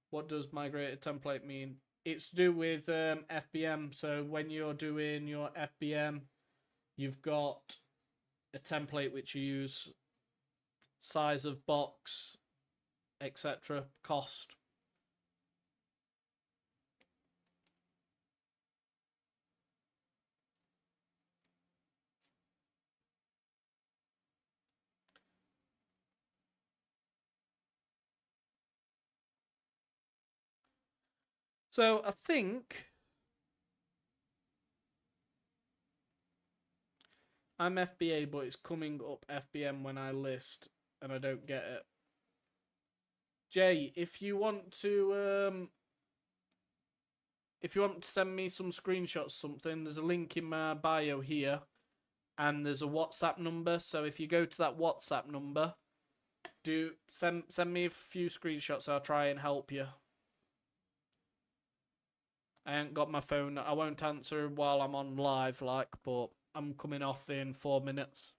What does migrated template mean? It's to do with FBM. So when you're doing your FBM, you've got a template which you use. size of box, etc., cost. So I think I'm FBA, but it's coming up FBM when I list, and I don't get it. Jay, if you want to send me some screenshots, something, there's a link in my bio here, and there's a WhatsApp number. So if you go to that WhatsApp number, do send me a few screenshots. I'll try and help you. I ain't got my phone. I won't answer while I'm on live, but I'm coming off in 4 minutes.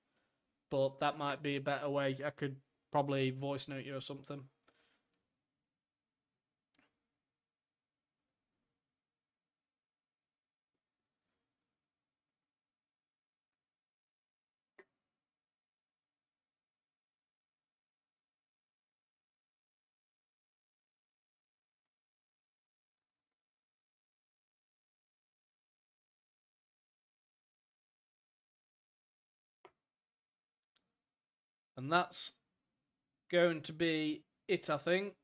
But that might be a better way. I could probably voice note you or something. And that's going to be it, I think.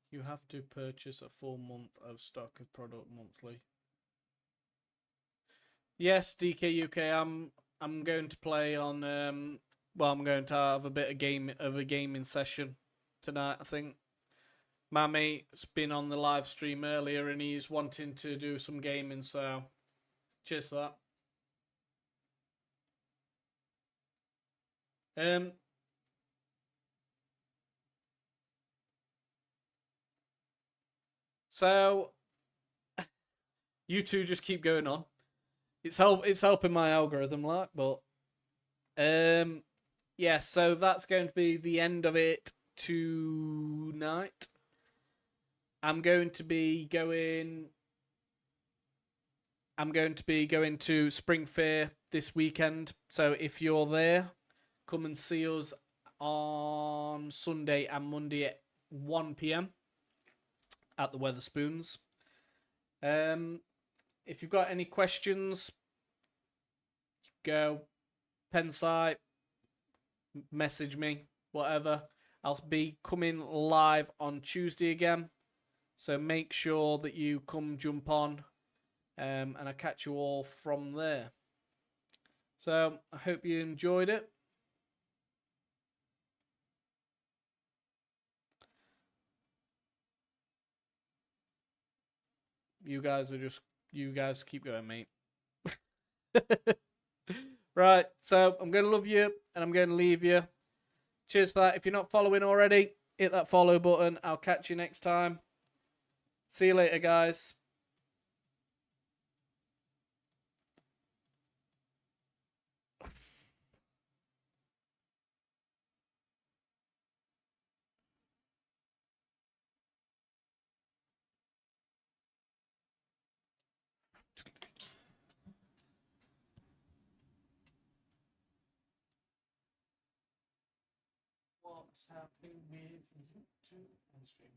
You have to purchase a full month of stock of product monthly. Yes, DKUK, I'm going to play on I'm going to have a bit of a gaming session tonight, I think. My mate's been on the live stream earlier and he's wanting to do some gaming, so cheers for that. So you two just keep going on. It's helping my algorithm, but yeah, so that's going to be the end of it tonight. I'm going to be going to Spring Fair this weekend. So if you're there, come and see us on Sunday and Monday at 1 p.m. at the Weatherspoons. If you've got any questions, go Pensite, message me, whatever. I'll be coming live on Tuesday again, so make sure that you come jump on, and I'll catch you all from there. So I hope you enjoyed it. You guys keep going, mate. Right, so I'm going to love you and I'm going to leave you. Cheers for that. If you're not following already, hit that follow button. I'll catch you next time. See you later, guys. What's happening with YouTube on stream?